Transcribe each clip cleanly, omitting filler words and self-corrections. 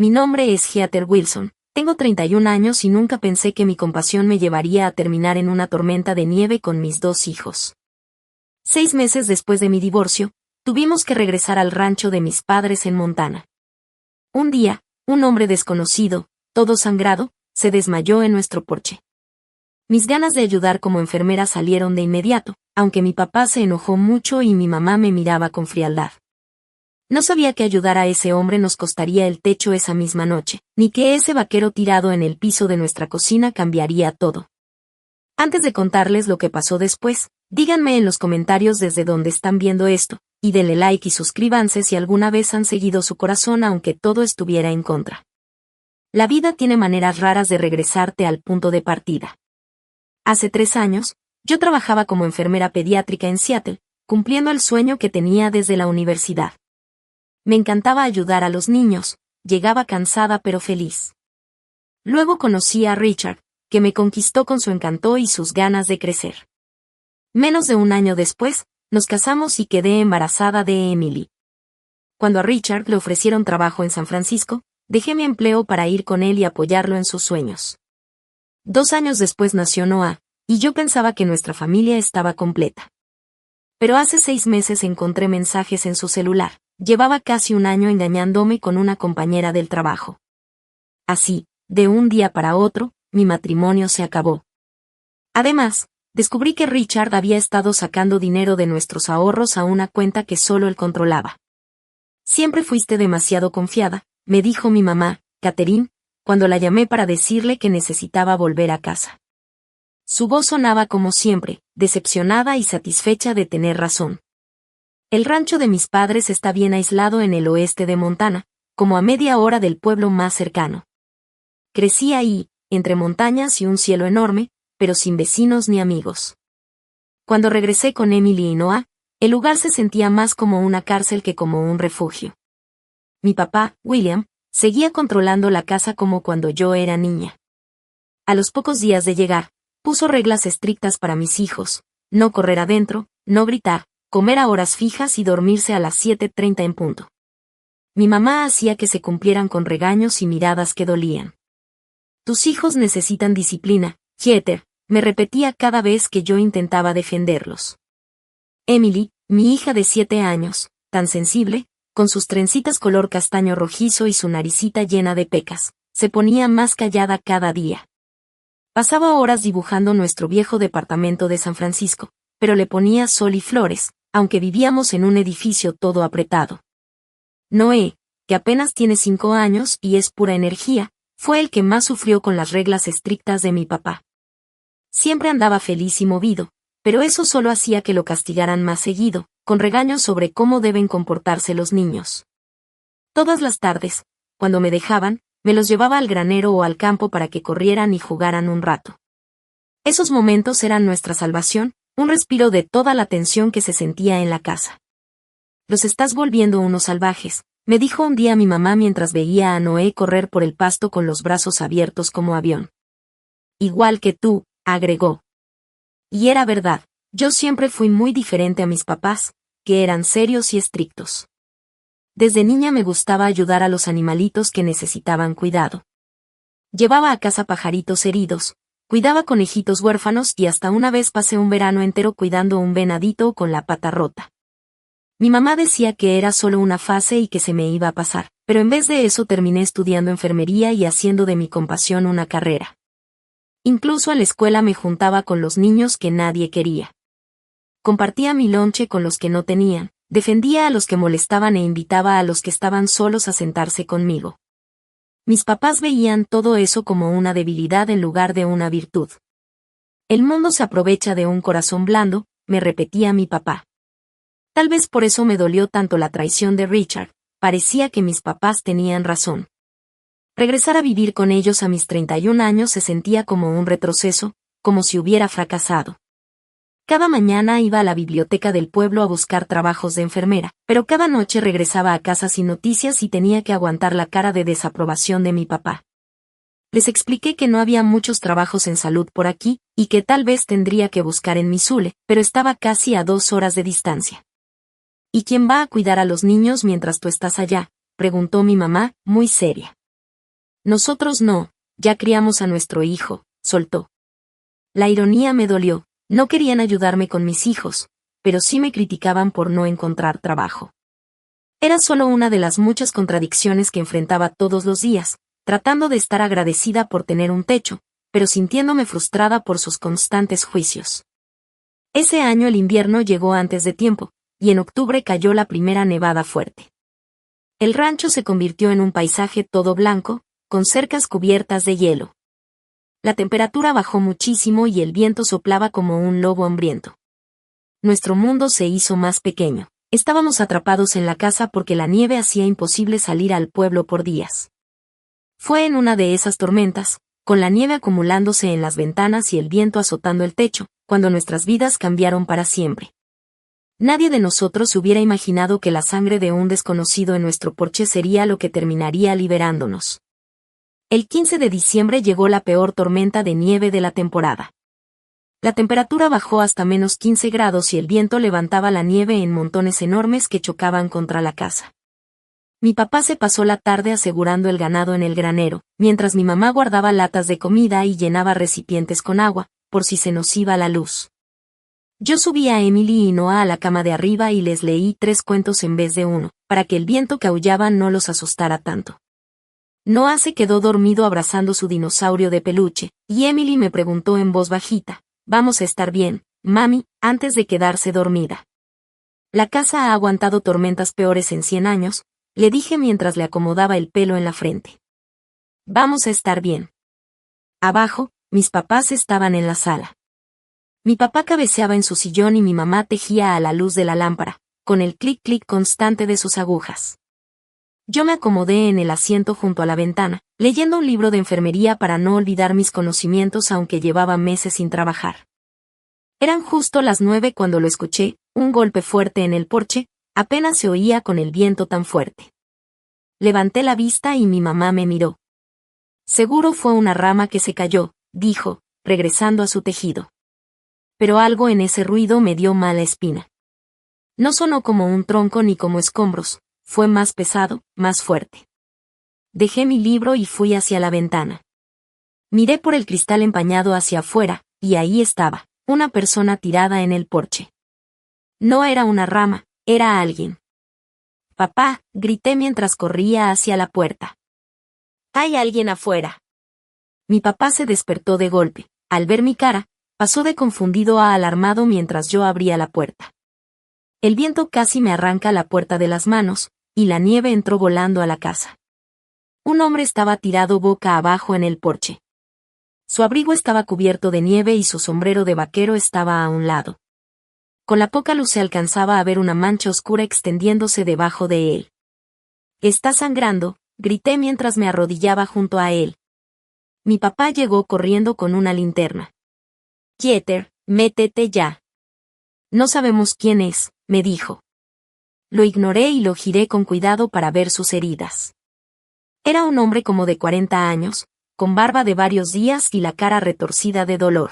mi nombre es Heather Wilson, tengo 31 años y nunca pensé que mi compasión me llevaría a terminar en una tormenta de nieve con mis 2 hijos. 6 meses después de mi divorcio, tuvimos que regresar al rancho de mis padres en Montana. Un día, un hombre desconocido, todo sangrado, se desmayó en nuestro porche. Mis ganas de ayudar como enfermera salieron de inmediato, aunque mi papá se enojó mucho y mi mamá me miraba con frialdad. No sabía que ayudar a ese hombre nos costaría el techo esa misma noche, ni que ese vaquero tirado en el piso de nuestra cocina cambiaría todo. Antes de contarles lo que pasó después, díganme en los comentarios desde dónde están viendo esto, y denle like y suscríbanse si alguna vez han seguido su corazón aunque todo estuviera en contra. La vida tiene maneras raras de regresarte al punto de partida. Hace 3 años, yo trabajaba como enfermera pediátrica en Seattle, cumpliendo el sueño que tenía desde la universidad. Me encantaba ayudar a los niños, llegaba cansada pero feliz. Luego conocí a Richard, que me conquistó con su encanto y sus ganas de crecer. Menos de un año después, nos casamos y quedé embarazada de Emily. Cuando a Richard le ofrecieron trabajo en San Francisco, dejé mi empleo para ir con él y apoyarlo en sus sueños. 2 años después nació Noah, y yo pensaba que nuestra familia estaba completa. Pero hace 6 meses encontré mensajes en su celular. Llevaba casi un año engañándome con una compañera del trabajo. Así, de un día para otro, mi matrimonio se acabó. Además, descubrí que Richard había estado sacando dinero de nuestros ahorros a una cuenta que solo él controlaba. Siempre fuiste demasiado confiada, me dijo mi mamá, Catherine, cuando la llamé para decirle que necesitaba volver a casa. Su voz sonaba como siempre, decepcionada y satisfecha de tener razón. El rancho de mis padres está bien aislado en el oeste de Montana, como a media hora del pueblo más cercano. Crecí ahí, entre montañas y un cielo enorme, pero sin vecinos ni amigos. Cuando regresé con Emily y Noah, el lugar se sentía más como una cárcel que como un refugio. Mi papá, William, seguía controlando la casa como cuando yo era niña. A los pocos días de llegar, puso reglas estrictas para mis hijos: no correr adentro, no gritar, comer a horas fijas y dormirse a las 7:30 en punto. Mi mamá hacía que se cumplieran con regaños y miradas que dolían. Tus hijos necesitan disciplina, Heather, me repetía cada vez que yo intentaba defenderlos. Emily, mi hija de 7 años, tan sensible, con sus trencitas color castaño rojizo y su naricita llena de pecas, se ponía más callada cada día. Pasaba horas dibujando nuestro viejo departamento de San Francisco, pero le ponía sol y flores, aunque vivíamos en un edificio todo apretado. Noé, que apenas tiene 5 años y es pura energía, fue el que más sufrió con las reglas estrictas de mi papá. Siempre andaba feliz y movido, pero eso solo hacía que lo castigaran más seguido, con regaños sobre cómo deben comportarse los niños. Todas las tardes, cuando me dejaban, me los llevaba al granero o al campo para que corrieran y jugaran un rato. Esos momentos eran nuestra salvación, un respiro de toda la tensión que se sentía en la casa. Los estás volviendo unos salvajes, me dijo un día mi mamá mientras veía a Noé correr por el pasto con los brazos abiertos como avión. Igual que tú, agregó. Y era verdad, yo siempre fui muy diferente a mis papás, que eran serios y estrictos. Desde niña me gustaba ayudar a los animalitos que necesitaban cuidado. Llevaba a casa pajaritos heridos, cuidaba conejitos huérfanos y hasta una vez pasé un verano entero cuidando un venadito con la pata rota. Mi mamá decía que era solo una fase y que se me iba a pasar, pero en vez de eso terminé estudiando enfermería y haciendo de mi compasión una carrera. Incluso en la escuela me juntaba con los niños que nadie quería. Compartía mi lonche con los que no tenían, defendía a los que molestaban e invitaba a los que estaban solos a sentarse conmigo. Mis papás veían todo eso como una debilidad en lugar de una virtud. El mundo se aprovecha de un corazón blando, me repetía mi papá. Tal vez por eso me dolió tanto la traición de Richard, parecía que mis papás tenían razón. Regresar a vivir con ellos a mis 31 años se sentía como un retroceso, como si hubiera fracasado. Cada mañana iba a la biblioteca del pueblo a buscar trabajos de enfermera, pero cada noche regresaba a casa sin noticias y tenía que aguantar la cara de desaprobación de mi papá. Les expliqué que no había muchos trabajos en salud por aquí, y que tal vez tendría que buscar en Missoula, pero estaba casi a 2 horas de distancia. ¿Y quién va a cuidar a los niños mientras tú estás allá?, preguntó mi mamá, muy seria. Nosotros no, ya criamos a nuestro hijo, soltó. La ironía me dolió, no querían ayudarme con mis hijos, pero sí me criticaban por no encontrar trabajo. Era solo una de las muchas contradicciones que enfrentaba todos los días, tratando de estar agradecida por tener un techo, pero sintiéndome frustrada por sus constantes juicios. Ese año el invierno llegó antes de tiempo, y en octubre cayó la primera nevada fuerte. El rancho se convirtió en un paisaje todo blanco, con cercas cubiertas de hielo. La temperatura bajó muchísimo y el viento soplaba como un lobo hambriento. Nuestro mundo se hizo más pequeño. Estábamos atrapados en la casa porque la nieve hacía imposible salir al pueblo por días. Fue en una de esas tormentas, con la nieve acumulándose en las ventanas y el viento azotando el techo, cuando nuestras vidas cambiaron para siempre. Nadie de nosotros hubiera imaginado que la sangre de un desconocido en nuestro porche sería lo que terminaría liberándonos. El 15 de diciembre llegó la peor tormenta de nieve de la temporada. La temperatura bajó hasta menos 15 grados y el viento levantaba la nieve en montones enormes que chocaban contra la casa. Mi papá se pasó la tarde asegurando el ganado en el granero, mientras mi mamá guardaba latas de comida y llenaba recipientes con agua, por si se nos iba la luz. Yo subí a Emily y Noah a la cama de arriba y les leí 3 cuentos en vez de uno, para que el viento que aullaba no los asustara tanto. Noah se quedó dormido abrazando su dinosaurio de peluche, y Emily me preguntó en voz bajita, «¿Vamos a estar bien, mami?», antes de quedarse dormida. «La casa ha aguantado tormentas peores en 100 años», le dije mientras le acomodaba el pelo en la frente. «Vamos a estar bien». Abajo, mis papás estaban en la sala. Mi papá cabeceaba en su sillón y mi mamá tejía a la luz de la lámpara, con el clic-clic constante de sus agujas. Yo me acomodé en el asiento junto a la ventana, leyendo un libro de enfermería para no olvidar mis conocimientos aunque llevaba meses sin trabajar. Eran justo las 9 cuando lo escuché, un golpe fuerte en el porche, apenas se oía con el viento tan fuerte. Levanté la vista y mi mamá me miró. «Seguro fue una rama que se cayó», dijo, regresando a su tejido. Pero algo en ese ruido me dio mala espina. No sonó como un tronco ni como escombros, fue más pesado, más fuerte. Dejé mi libro y fui hacia la ventana. Miré por el cristal empañado hacia afuera, y ahí estaba, una persona tirada en el porche. No era una rama, era alguien. «Papá», grité mientras corría hacia la puerta. «Hay alguien afuera». Mi papá se despertó de golpe. Al ver mi cara, pasó de confundido a alarmado mientras yo abría la puerta. El viento casi me arranca la puerta de las manos, y la nieve entró volando a la casa. Un hombre estaba tirado boca abajo en el porche. Su abrigo estaba cubierto de nieve y su sombrero de vaquero estaba a un lado. Con la poca luz se alcanzaba a ver una mancha oscura extendiéndose debajo de él. «Está sangrando», grité mientras me arrodillaba junto a él. Mi papá llegó corriendo con una linterna. «Jeter, métete ya». «No sabemos quién es», me dijo. Lo ignoré y lo giré con cuidado para ver sus heridas. Era un hombre como de 40 años, con barba de varios días y la cara retorcida de dolor.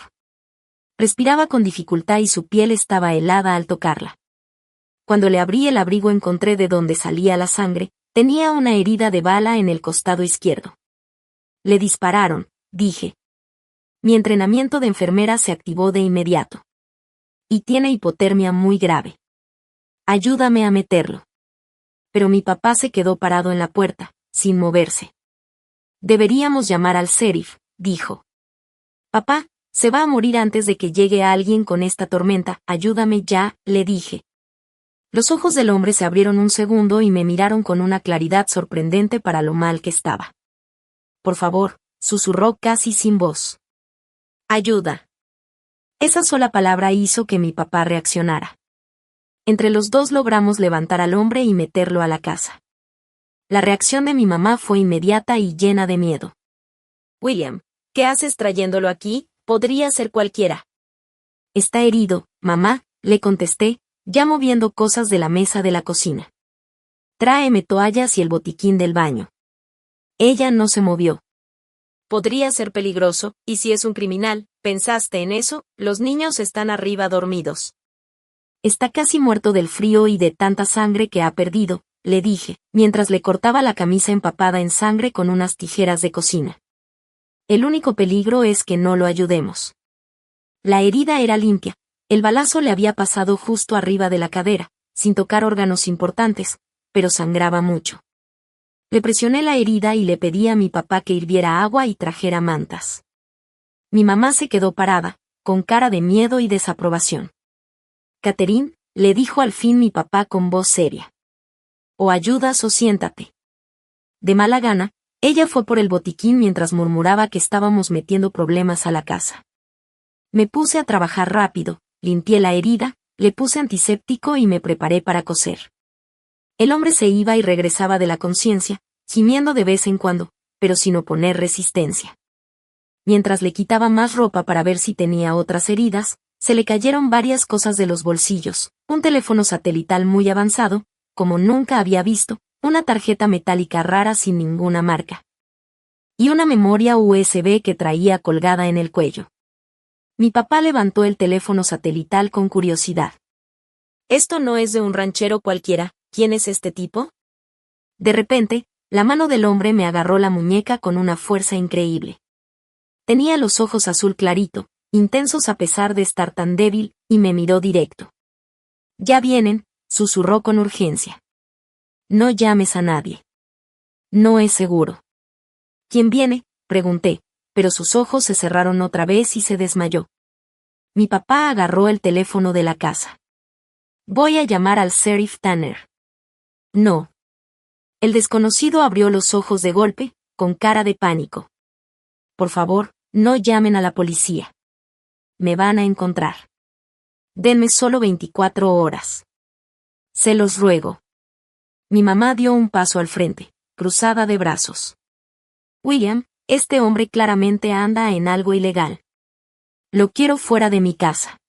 Respiraba con dificultad y su piel estaba helada al tocarla. Cuando le abrí el abrigo encontré de dónde salía la sangre, tenía una herida de bala en el costado izquierdo. «Le dispararon», dije. Mi entrenamiento de enfermera se activó de inmediato. «Y tiene hipotermia muy grave. Ayúdame a meterlo». Pero mi papá se quedó parado en la puerta, sin moverse. «Deberíamos llamar al sheriff», dijo. «Papá, se va a morir antes de que llegue alguien con esta tormenta, ayúdame ya», le dije. Los ojos del hombre se abrieron un segundo y me miraron con una claridad sorprendente para lo mal que estaba. «Por favor», susurró casi sin voz. «Ayuda». Esa sola palabra hizo que mi papá reaccionara. Entre los dos logramos levantar al hombre y meterlo a la casa. La reacción de mi mamá fue inmediata y llena de miedo. «William, ¿qué haces trayéndolo aquí? Podría ser cualquiera». «Está herido, mamá», le contesté, ya moviendo cosas de la mesa de la cocina. «Tráeme toallas y el botiquín del baño». Ella no se movió. «Podría ser peligroso, y si es un criminal, ¿pensaste en eso? Los niños están arriba dormidos». «Está casi muerto del frío y de tanta sangre que ha perdido», le dije, mientras le cortaba la camisa empapada en sangre con unas tijeras de cocina. El único peligro es que no lo ayudemos. La herida era limpia, el balazo le había pasado justo arriba de la cadera, sin tocar órganos importantes, pero sangraba mucho. Le presioné la herida y le pedí a mi papá que hirviera agua y trajera mantas. Mi mamá se quedó parada, con cara de miedo y desaprobación. Catherine, le dijo al fin mi papá con voz seria. O ayudas o siéntate. De mala gana, ella fue por el botiquín mientras murmuraba que estábamos metiendo problemas a la casa. Me puse a trabajar rápido, limpié la herida, le puse antiséptico y me preparé para coser. El hombre se iba y regresaba de la conciencia, gimiendo de vez en cuando, pero sin oponer resistencia. Mientras le quitaba más ropa para ver si tenía otras heridas, se le cayeron varias cosas de los bolsillos, un teléfono satelital muy avanzado, como nunca había visto, una tarjeta metálica rara sin ninguna marca. Y una memoria USB que traía colgada en el cuello. Mi papá levantó el teléfono satelital con curiosidad. «Esto no es de un ranchero cualquiera, ¿quién es este tipo?» De repente, la mano del hombre me agarró la muñeca con una fuerza increíble. Tenía los ojos azul clarito, intensos a pesar de estar tan débil, y me miró directo. «Ya vienen», susurró con urgencia. «No llames a nadie. No es seguro». «¿Quién viene?», pregunté, pero sus ojos se cerraron otra vez y se desmayó. Mi papá agarró el teléfono de la casa. «Voy a llamar al sheriff Tanner». «No». El desconocido abrió los ojos de golpe, con cara de pánico. «Por favor, no llamen a la policía. Me van a encontrar. Denme solo 24 horas. Se los ruego». Mi mamá dio un paso al frente, cruzada de brazos. «William, este hombre claramente anda en algo ilegal. Lo quiero fuera de mi casa».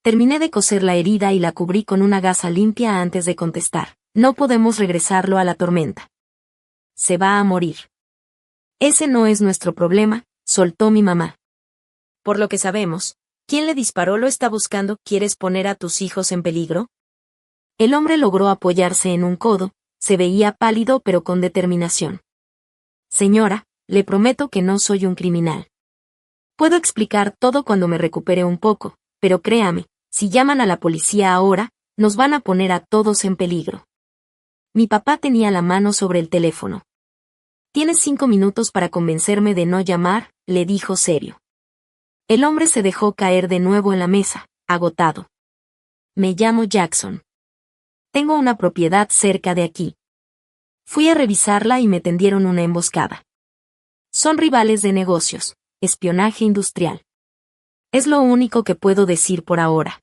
Terminé de coser la herida y la cubrí con una gasa limpia antes de contestar. «No podemos regresarlo a la tormenta. Se va a morir». «Ese no es nuestro problema», soltó mi mamá. «Por lo que sabemos, ¿quién le disparó lo está buscando? ¿Quieres poner a tus hijos en peligro?» El hombre logró apoyarse en un codo, se veía pálido pero con determinación. «Señora, le prometo que no soy un criminal. Puedo explicar todo cuando me recupere un poco, pero créame, si llaman a la policía ahora, nos van a poner a todos en peligro». Mi papá tenía la mano sobre el teléfono. «Tienes 5 minutos para convencerme de no llamar», le dijo serio. El hombre se dejó caer de nuevo en la mesa, agotado. «Me llamo Jackson. Tengo una propiedad cerca de aquí. Fui a revisarla y me tendieron una emboscada. Son rivales de negocios, espionaje industrial. Es lo único que puedo decir por ahora».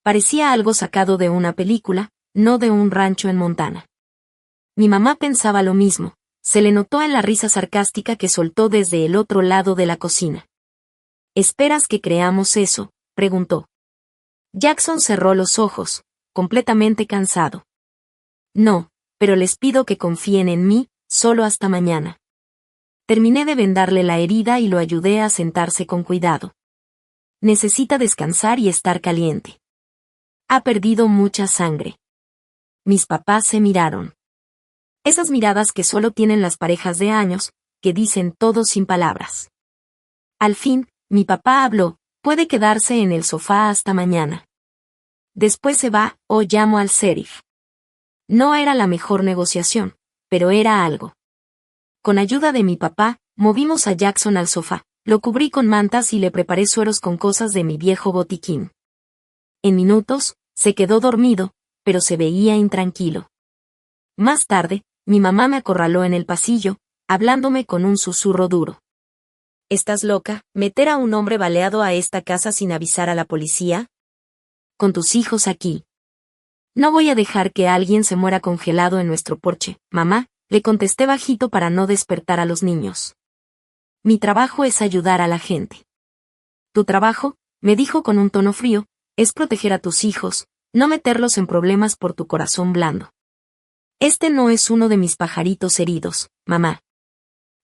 Parecía algo sacado de una película, no de un rancho en Montana. Mi mamá pensaba lo mismo, se le notó en la risa sarcástica que soltó desde el otro lado de la cocina. «¿Esperas que creamos eso?», preguntó. Jackson cerró los ojos, completamente cansado. «No, pero les pido que confíen en mí, solo hasta mañana». Terminé de vendarle la herida y lo ayudé a sentarse con cuidado. «Necesita descansar y estar caliente. Ha perdido mucha sangre». Mis papás se miraron. Esas miradas que solo tienen las parejas de años, que dicen todo sin palabras. Al fin, mi papá habló: «Puede quedarse en el sofá hasta mañana. Después se va, o llamo al sheriff». No era la mejor negociación, pero era algo. Con ayuda de mi papá, movimos a Jackson al sofá, lo cubrí con mantas y le preparé sueros con cosas de mi viejo botiquín. En minutos, se quedó dormido, pero se veía intranquilo. Más tarde, mi mamá me acorraló en el pasillo, hablándome con un susurro duro. «¿Estás loca? ¿Meter a un hombre baleado a esta casa sin avisar a la policía? Con tus hijos aquí. No voy a dejar que alguien se muera congelado en nuestro porche, mamá», le contesté bajito para no despertar a los niños. «Mi trabajo es ayudar a la gente». «Tu trabajo», me dijo con un tono frío, «es proteger a tus hijos, no meterlos en problemas por tu corazón blando». «Este no es uno de mis pajaritos heridos, mamá.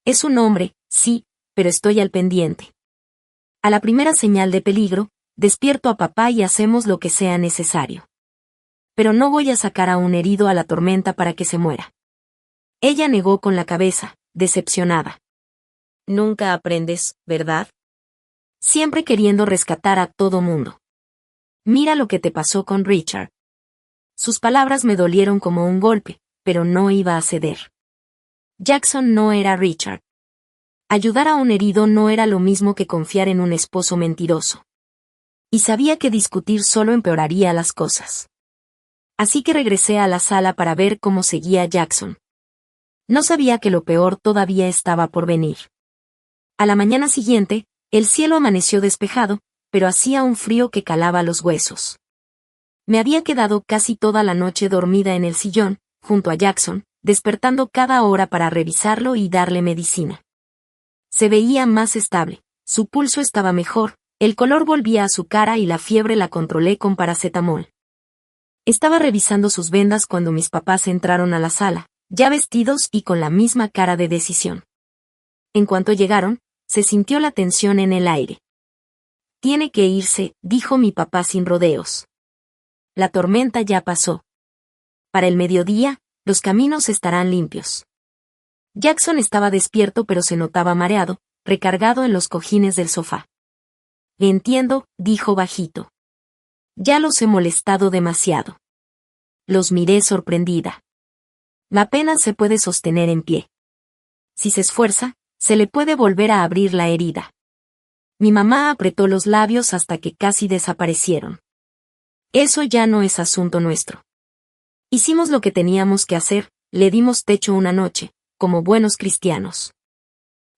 Es un hombre, sí, pero estoy al pendiente. A la primera señal de peligro, despierto a papá y hacemos lo que sea necesario». pero no voy a sacar a un herido a la tormenta para que se muera. Ella negó con la cabeza, decepcionada. Nunca aprendes, ¿verdad? Siempre queriendo rescatar a todo mundo. Mira lo que te pasó con Richard. Sus palabras me dolieron como un golpe, pero no iba a ceder. Jackson no era Richard. Ayudar a un herido no era lo mismo que confiar en un esposo mentiroso. Y sabía que discutir solo empeoraría las cosas. Así que regresé a la sala para ver cómo seguía Jackson. No sabía que lo peor todavía estaba por venir. A la mañana siguiente, el cielo amaneció despejado, pero hacía un frío que calaba los huesos. Me había quedado casi toda la noche dormida en el sillón, junto a Jackson, despertando cada hora para revisarlo y darle medicina. Se veía más estable, su pulso estaba mejor, el color volvía a su cara y la fiebre la controlé con paracetamol. Estaba revisando sus vendas cuando mis papás entraron a la sala, ya vestidos y con la misma cara de decisión. En cuanto llegaron, se sintió la tensión en el aire. Tiene que irse, dijo mi papá sin rodeos. La tormenta ya pasó. Para el mediodía, los caminos estarán limpios. Jackson estaba despierto pero se notaba mareado, recargado en los cojines del sofá. Entiendo, dijo bajito. Ya los he molestado demasiado. Los miré sorprendida. Apenas se puede sostener en pie. Si se esfuerza, se le puede volver a abrir la herida. Mi mamá apretó los labios hasta que casi desaparecieron. Eso ya no es asunto nuestro. Hicimos lo que teníamos que hacer, le dimos techo una noche, como buenos cristianos.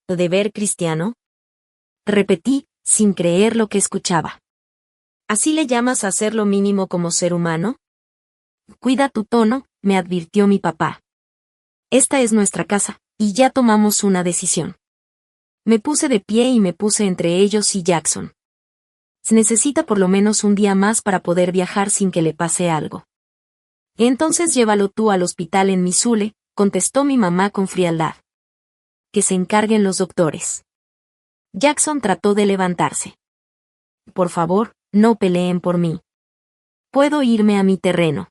¿Deber cristiano? Repetí, sin creer lo que escuchaba. ¿Así le llamas a hacer lo mínimo como ser humano? Cuida tu tono, me advirtió mi papá. Esta es nuestra casa, y ya tomamos una decisión. Me puse de pie y me puse entre ellos y Jackson. Se necesita por lo menos un día más para poder viajar sin que le pase algo. Entonces llévalo tú al hospital en Missoula, contestó mi mamá con frialdad. Que se encarguen los doctores. Jackson trató de levantarse. Por favor, no peleen por mí. Puedo irme a mi terreno.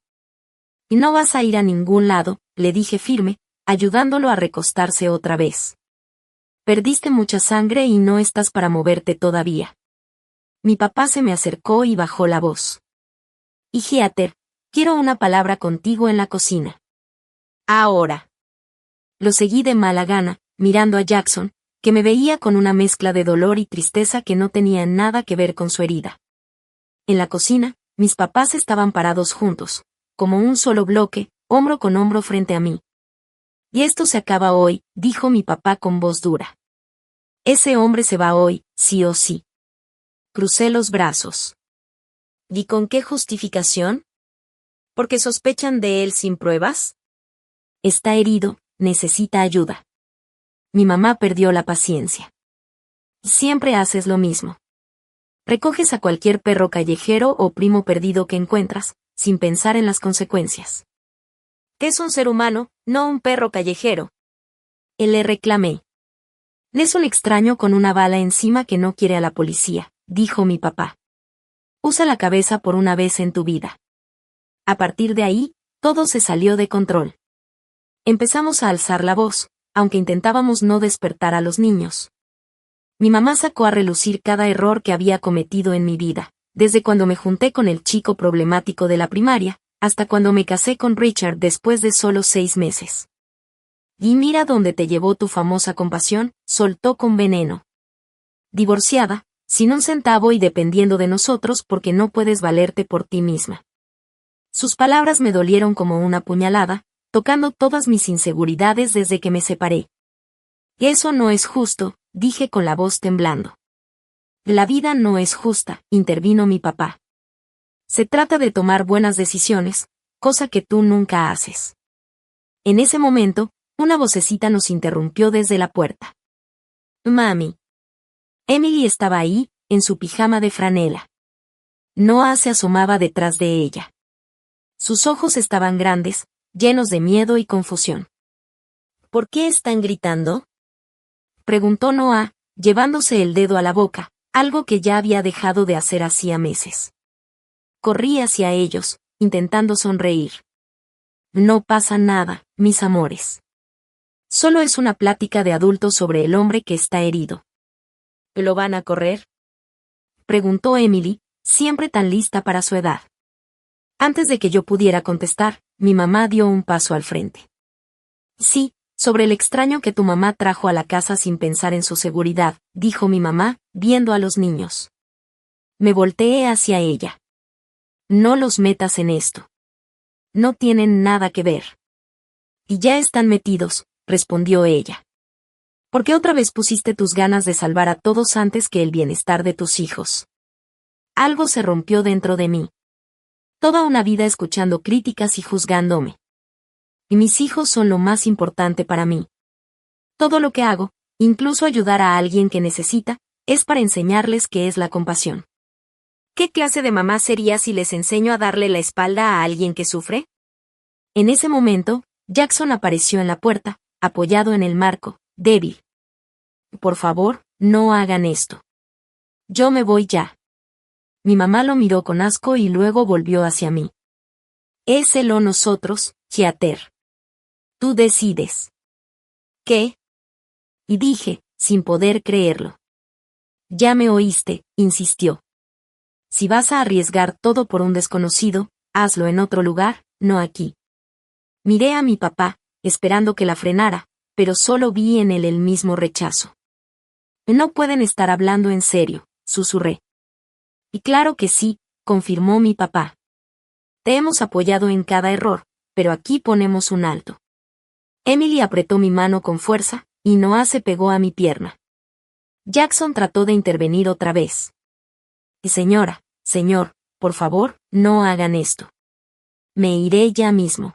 Y no vas a ir a ningún lado, le dije firme, ayudándolo a recostarse otra vez. Perdiste mucha sangre y no estás para moverte todavía. Mi papá se me acercó y bajó la voz. Hijeater, quiero una palabra contigo en la cocina. Ahora. Lo seguí de mala gana, mirando a Jackson, que me veía con una mezcla de dolor y tristeza que no tenía nada que ver con su herida. En la cocina, mis papás estaban parados juntos, como un solo bloque, hombro con hombro frente a mí. Y esto se acaba hoy, dijo mi papá con voz dura. Ese hombre se va hoy, sí o sí. Crucé los brazos. ¿Y con qué justificación? ¿Porque sospechan de él sin pruebas? Está herido, necesita ayuda. Mi mamá perdió la paciencia. Siempre haces lo mismo. Recoges a cualquier perro callejero o primo perdido que encuentras, sin pensar en las consecuencias. Es un ser humano, no un perro callejero. Le reclamé. Es un extraño con una bala encima que no quiere a la policía, dijo mi papá. Usa la cabeza por una vez en tu vida. A partir de ahí, todo se salió de control. Empezamos a alzar la voz, aunque intentábamos no despertar a los niños. Mi mamá sacó a relucir cada error que había cometido en mi vida, desde cuando me junté con el chico problemático de la primaria, hasta cuando me casé con Richard después de solo 6 meses. Y mira dónde te llevó tu famosa compasión, soltó con veneno. Divorciada, sin un centavo y dependiendo de nosotros porque no puedes valerte por ti misma. Sus palabras me dolieron como una puñalada, tocando todas mis inseguridades desde que me separé. Eso no es justo, dije con la voz temblando. La vida no es justa, intervino mi papá. Se trata de tomar buenas decisiones, cosa que tú nunca haces. En ese momento, una vocecita nos interrumpió desde la puerta. Mami. Emily estaba ahí, en su pijama de franela. Noah se asomaba detrás de ella. Sus ojos estaban grandes, llenos de miedo y confusión. ¿Por qué están gritando? Preguntó Noah, llevándose el dedo a la boca, algo que ya había dejado de hacer hacía meses. Corrí hacia ellos, intentando sonreír. No pasa nada, mis amores. Solo es una plática de adultos sobre el hombre que está herido. ¿Lo van a correr?, preguntó Emily, siempre tan lista para su edad. Antes de que yo pudiera contestar, mi mamá dio un paso al frente. Sí, sobre el extraño que tu mamá trajo a la casa sin pensar en su seguridad, dijo mi mamá, viendo a los niños. Me volteé hacia ella. No los metas en esto. No tienen nada que ver. Y ya están metidos, respondió ella. ¿Por qué otra vez pusiste tus ganas de salvar a todos antes que el bienestar de tus hijos? Algo se rompió dentro de mí. Toda una vida escuchando críticas y juzgándome. Y mis hijos son lo más importante para mí. Todo lo que hago, incluso ayudar a alguien que necesita, es para enseñarles qué es la compasión. ¿Qué clase de mamá sería si les enseño a darle la espalda a alguien que sufre? En ese momento, Jackson apareció en la puerta, apoyado en el marco, débil. Por favor, no hagan esto. Yo me voy ya. Mi mamá lo miró con asco y luego volvió hacia mí. Es él o nosotros, Heather. Tú decides. ¿Qué? Y dije, sin poder creerlo. Ya me oíste, insistió. Si vas a arriesgar todo por un desconocido, hazlo en otro lugar, no aquí. Miré a mi papá, esperando que la frenara, pero solo vi en él el mismo rechazo. No pueden estar hablando en serio, susurré. Y claro que sí, confirmó mi papá. Te hemos apoyado en cada error, pero aquí ponemos un alto. Emily apretó mi mano con fuerza, y Noah se pegó a mi pierna. Jackson trató de intervenir otra vez. Señor, por favor, no hagan esto. Me iré ya mismo.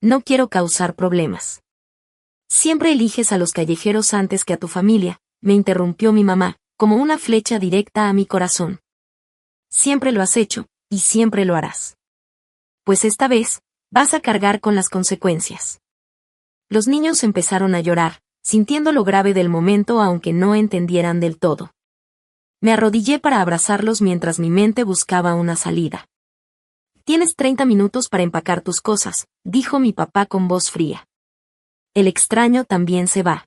No quiero causar problemas. Siempre eliges a los callejeros antes que a tu familia, me interrumpió mi mamá, como una flecha directa a mi corazón. Siempre lo has hecho, y siempre lo harás. Pues esta vez, vas a cargar con las consecuencias. Los niños empezaron a llorar, sintiendo lo grave del momento aunque no entendieran del todo. Me arrodillé para abrazarlos mientras mi mente buscaba una salida. Tienes 30 minutos para empacar tus cosas, dijo mi papá con voz fría. El extraño también se va.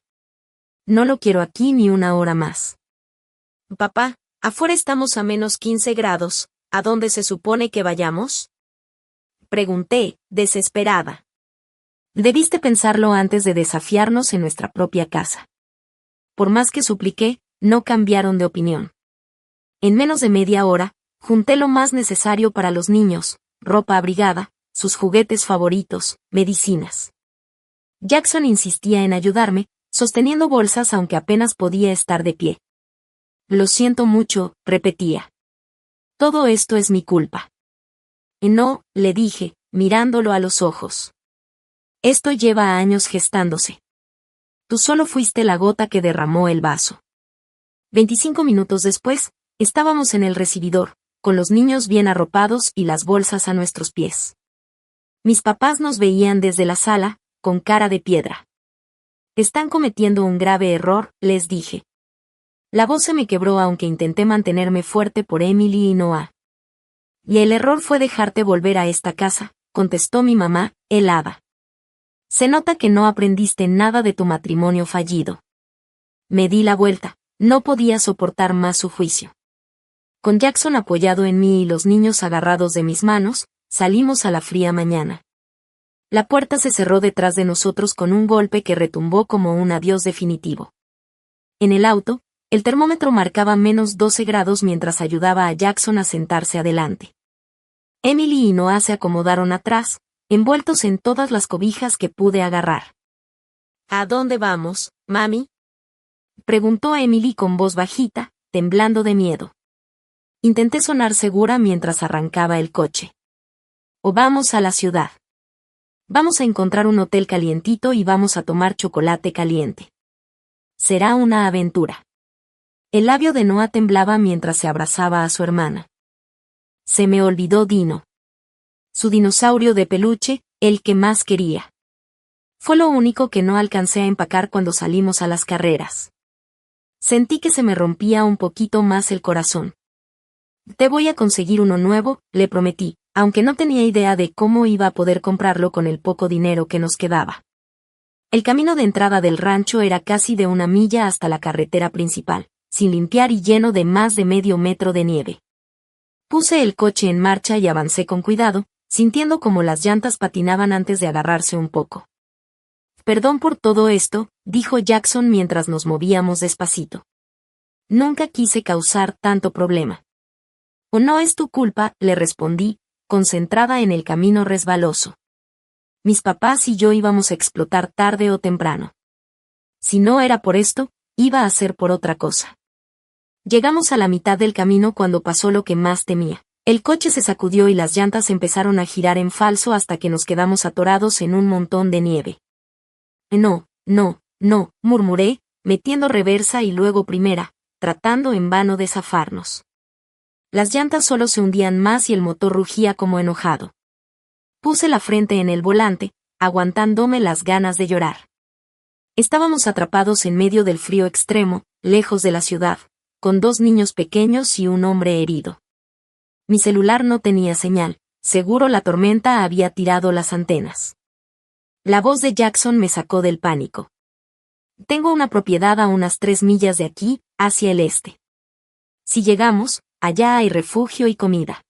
No lo quiero aquí ni una hora más. Papá, afuera estamos a -15 grados, ¿a dónde se supone que vayamos?, pregunté, desesperada. Debiste pensarlo antes de desafiarnos en nuestra propia casa. Por más que supliqué, no cambiaron de opinión. En menos de media hora, junté lo más necesario para los niños, ropa abrigada, sus juguetes favoritos, medicinas. Jackson insistía en ayudarme, sosteniendo bolsas aunque apenas podía estar de pie. Lo siento mucho, repetía. Todo esto es mi culpa. No, le dije, mirándolo a los ojos. Esto lleva años gestándose. Tú solo fuiste la gota que derramó el vaso. 25 minutos después, estábamos en el recibidor, con los niños bien arropados y las bolsas a nuestros pies. Mis papás nos veían desde la sala, con cara de piedra. Están cometiendo un grave error, les dije. La voz se me quebró aunque intenté mantenerme fuerte por Emily y Noah. Y el error fue dejarte volver a esta casa, contestó mi mamá, helada. Se nota que no aprendiste nada de tu matrimonio fallido. Me di la vuelta, no podía soportar más su juicio. Con Jackson apoyado en mí y los niños agarrados de mis manos, salimos a la fría mañana. La puerta se cerró detrás de nosotros con un golpe que retumbó como un adiós definitivo. En el auto, el termómetro marcaba -12 grados mientras ayudaba a Jackson a sentarse adelante. Emily y Noah se acomodaron atrás, envueltos en todas las cobijas que pude agarrar. ¿A dónde vamos, mami?, preguntó Emily con voz bajita, temblando de miedo. Intenté sonar segura mientras arrancaba el coche. O vamos a la ciudad. Vamos a encontrar un hotel calientito y vamos a tomar chocolate caliente. Será una aventura. El labio de Noah temblaba mientras se abrazaba a su hermana. Se me olvidó Dino. Su dinosaurio de peluche, el que más quería. Fue lo único que no alcancé a empacar cuando salimos a las carreras. Sentí que se me rompía un poquito más el corazón. Te voy a conseguir uno nuevo, le prometí, aunque no tenía idea de cómo iba a poder comprarlo con el poco dinero que nos quedaba. El camino de entrada del rancho era casi de 1 milla hasta la carretera principal, sin limpiar y lleno de más de medio metro de nieve. Puse el coche en marcha y avancé con cuidado, sintiendo como las llantas patinaban antes de agarrarse un poco. Perdón por todo esto, dijo Jackson mientras nos movíamos despacito. Nunca quise causar tanto problema. O no es tu culpa, le respondí, concentrada en el camino resbaloso. Mis papás y yo íbamos a explotar tarde o temprano. Si no era por esto, iba a ser por otra cosa. Llegamos a la mitad del camino cuando pasó lo que más temía. El coche se sacudió y las llantas empezaron a girar en falso hasta que nos quedamos atorados en un montón de nieve. No, murmuré, metiendo reversa y luego primera, tratando en vano de zafarnos. Las llantas solo se hundían más y el motor rugía como enojado. Puse la frente en el volante, aguantándome las ganas de llorar. Estábamos atrapados en medio del frío extremo, lejos de la ciudad, con 2 niños pequeños y un hombre herido. Mi celular no tenía señal, seguro la tormenta había tirado las antenas. La voz de Jackson me sacó del pánico. Tengo una propiedad a unas 3 millas de aquí, hacia el este. Si llegamos, allá hay refugio y comida.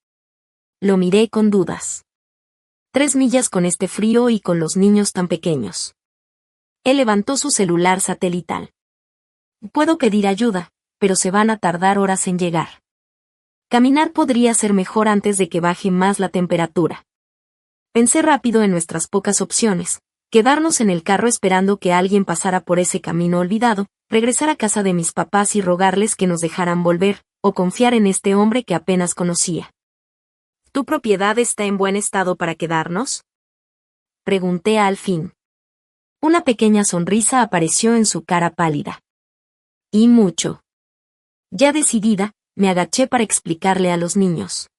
Lo miré con dudas. 3 millas con este frío y con los niños tan pequeños. Él levantó su celular satelital. Puedo pedir ayuda, pero se van a tardar horas en llegar. Caminar podría ser mejor antes de que baje más la temperatura. Pensé rápido en nuestras pocas opciones: quedarnos en el carro esperando que alguien pasara por ese camino olvidado, regresar a casa de mis papás y rogarles que nos dejaran volver, o confiar en este hombre que apenas conocía. ¿Tu propiedad está en buen estado para quedarnos?, pregunté al fin. Una pequeña sonrisa apareció en su cara pálida. Y mucho. Ya decidida, me agaché para explicarle a los niños.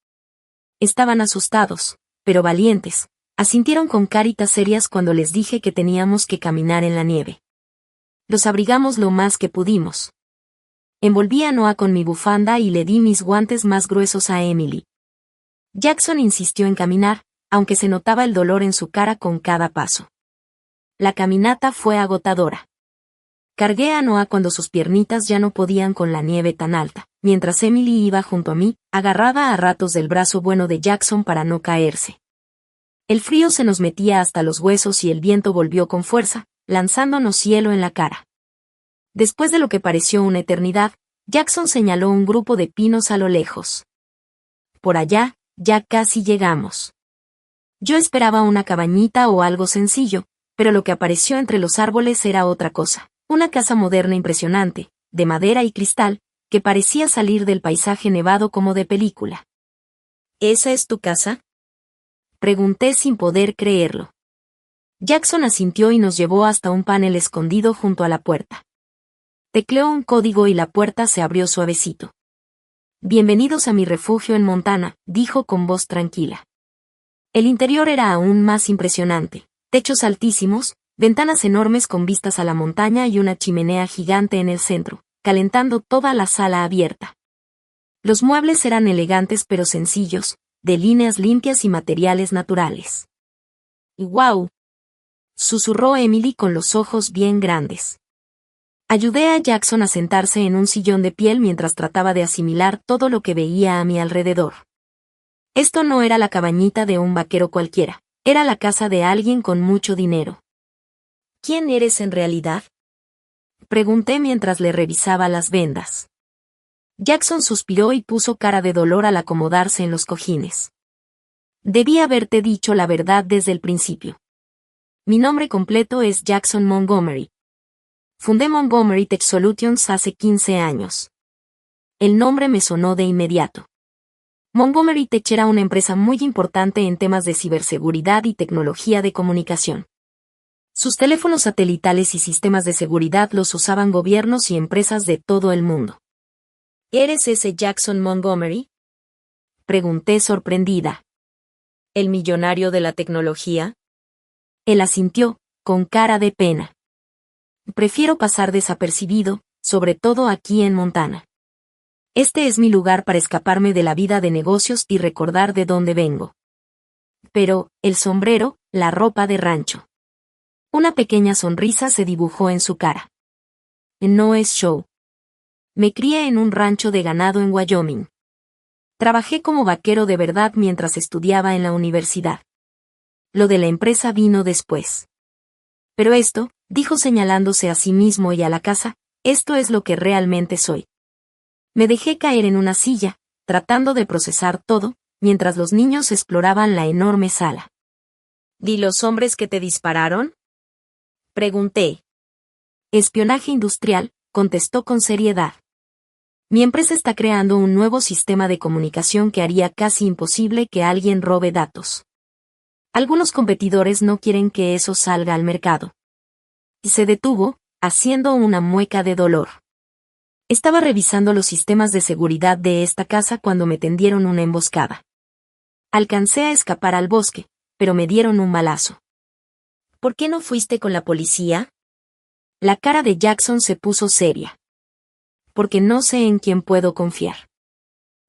Estaban asustados, pero valientes. Asintieron con caritas serias cuando les dije que teníamos que caminar en la nieve. Los abrigamos lo más que pudimos. Envolví a Noah con mi bufanda y le di mis guantes más gruesos a Emily. Jackson insistió en caminar, aunque se notaba el dolor en su cara con cada paso. La caminata fue agotadora. Cargué a Noah cuando sus piernitas ya no podían con la nieve tan alta, mientras Emily iba junto a mí, agarrada a ratos del brazo bueno de Jackson para no caerse. El frío se nos metía hasta los huesos y el viento volvió con fuerza, lanzándonos hielo en la cara. Después de lo que pareció una eternidad, Jackson señaló un grupo de pinos a lo lejos. Por allá, ya casi llegamos. Yo esperaba una cabañita o algo sencillo, pero lo que apareció entre los árboles era otra cosa. Una casa moderna impresionante, de madera y cristal, que parecía salir del paisaje nevado como de película. ¿Esa es tu casa?, pregunté sin poder creerlo. Jackson asintió y nos llevó hasta un panel escondido junto a la puerta. Tecleó un código y la puerta se abrió suavecito. Bienvenidos a mi refugio en Montana, dijo con voz tranquila. El interior era aún más impresionante: techos altísimos, ventanas enormes con vistas a la montaña y una chimenea gigante en el centro, calentando toda la sala abierta. Los muebles eran elegantes pero sencillos, de líneas limpias y materiales naturales. ¡Guau!, susurró Emily con los ojos bien grandes. Ayudé a Jackson a sentarse en un sillón de piel mientras trataba de asimilar todo lo que veía a mi alrededor. Esto no era la cabañita de un vaquero cualquiera, era la casa de alguien con mucho dinero. ¿Quién eres en realidad?, pregunté mientras le revisaba las vendas. Jackson suspiró y puso cara de dolor al acomodarse en los cojines. Debí haberte dicho la verdad desde el principio. Mi nombre completo es Jackson Montgomery. Fundé Montgomery Tech Solutions hace 15 años. El nombre me sonó de inmediato. Montgomery Tech era una empresa muy importante en temas de ciberseguridad y tecnología de comunicación. Sus teléfonos satelitales y sistemas de seguridad los usaban gobiernos y empresas de todo el mundo. ¿Eres ese Jackson Montgomery?, pregunté sorprendida. ¿El millonario de la tecnología? Él asintió, con cara de pena. Prefiero pasar desapercibido, sobre todo aquí en Montana. Este es mi lugar para escaparme de la vida de negocios y recordar de dónde vengo. Pero, el sombrero, la ropa de rancho. Una pequeña sonrisa se dibujó en su cara. No es show. Me crié en un rancho de ganado en Wyoming. Trabajé como vaquero de verdad mientras estudiaba en la universidad. Lo de la empresa vino después. Pero esto, dijo señalándose a sí mismo y a la casa, esto es lo que realmente soy. Me dejé caer en una silla, tratando de procesar todo, mientras los niños exploraban la enorme sala. ¿Y los hombres que te dispararon? Pregunté. Espionaje industrial, contestó con seriedad. Mi empresa está creando un nuevo sistema de comunicación que haría casi imposible que alguien robe datos. Algunos competidores no quieren que eso salga al mercado. Y se detuvo, haciendo una mueca de dolor. Estaba revisando los sistemas de seguridad de esta casa cuando me tendieron una emboscada. Alcancé a escapar al bosque, pero me dieron un balazo. ¿Por qué no fuiste con la policía? La cara de Jackson se puso seria. Porque no sé en quién puedo confiar.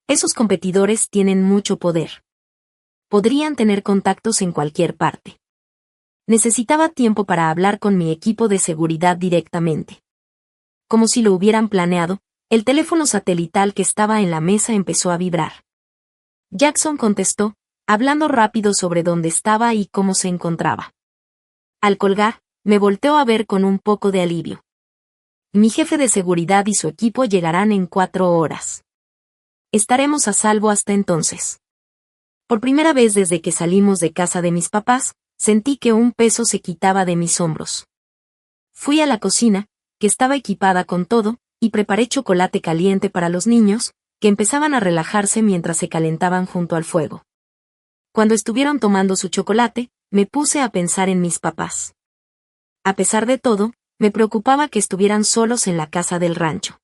Esos competidores tienen mucho poder. Podrían tener contactos en cualquier parte. Necesitaba tiempo para hablar con mi equipo de seguridad directamente. Como si lo hubieran planeado, el teléfono satelital que estaba en la mesa empezó a vibrar. Jackson contestó, hablando rápido sobre dónde estaba y cómo se encontraba. Al colgar, me volteó a ver con un poco de alivio. Mi jefe de seguridad y su equipo llegarán en 4 horas. Estaremos a salvo hasta entonces. Por primera vez desde que salimos de casa de mis papás, sentí que un peso se quitaba de mis hombros. Fui a la cocina, que estaba equipada con todo, y preparé chocolate caliente para los niños, que empezaban a relajarse mientras se calentaban junto al fuego. Cuando estuvieron tomando su chocolate, me puse a pensar en mis papás. A pesar de todo, me preocupaba que estuvieran solos en la casa del rancho.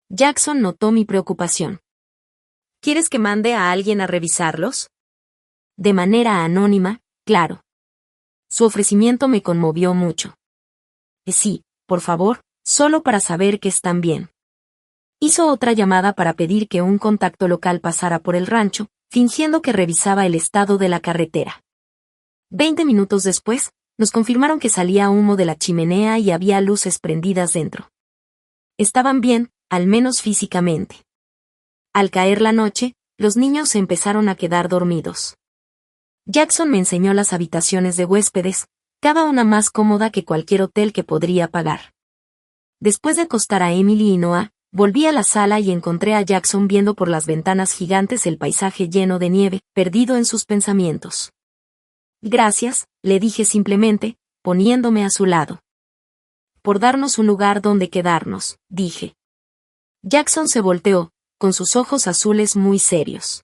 Jackson notó mi preocupación. ¿Quieres que mande a alguien a revisarlos? De manera anónima, claro. Su ofrecimiento me conmovió mucho. Sí, por favor, solo para saber que están bien. Hizo otra llamada para pedir que un contacto local pasara por el rancho, fingiendo que revisaba el estado de la carretera. 20 minutos después, nos confirmaron que salía humo de la chimenea y había luces prendidas dentro. Estaban bien, al menos físicamente. Al caer la noche, los niños se empezaron a quedar dormidos. Jackson me enseñó las habitaciones de huéspedes, cada una más cómoda que cualquier hotel que podría pagar. Después de acostar a Emily y Noah, volví a la sala y encontré a Jackson viendo por las ventanas gigantes el paisaje lleno de nieve, perdido en sus pensamientos. Gracias, le dije simplemente, poniéndome a su lado. Por darnos un lugar donde quedarnos, dije. Jackson se volteó, con sus ojos azules muy serios.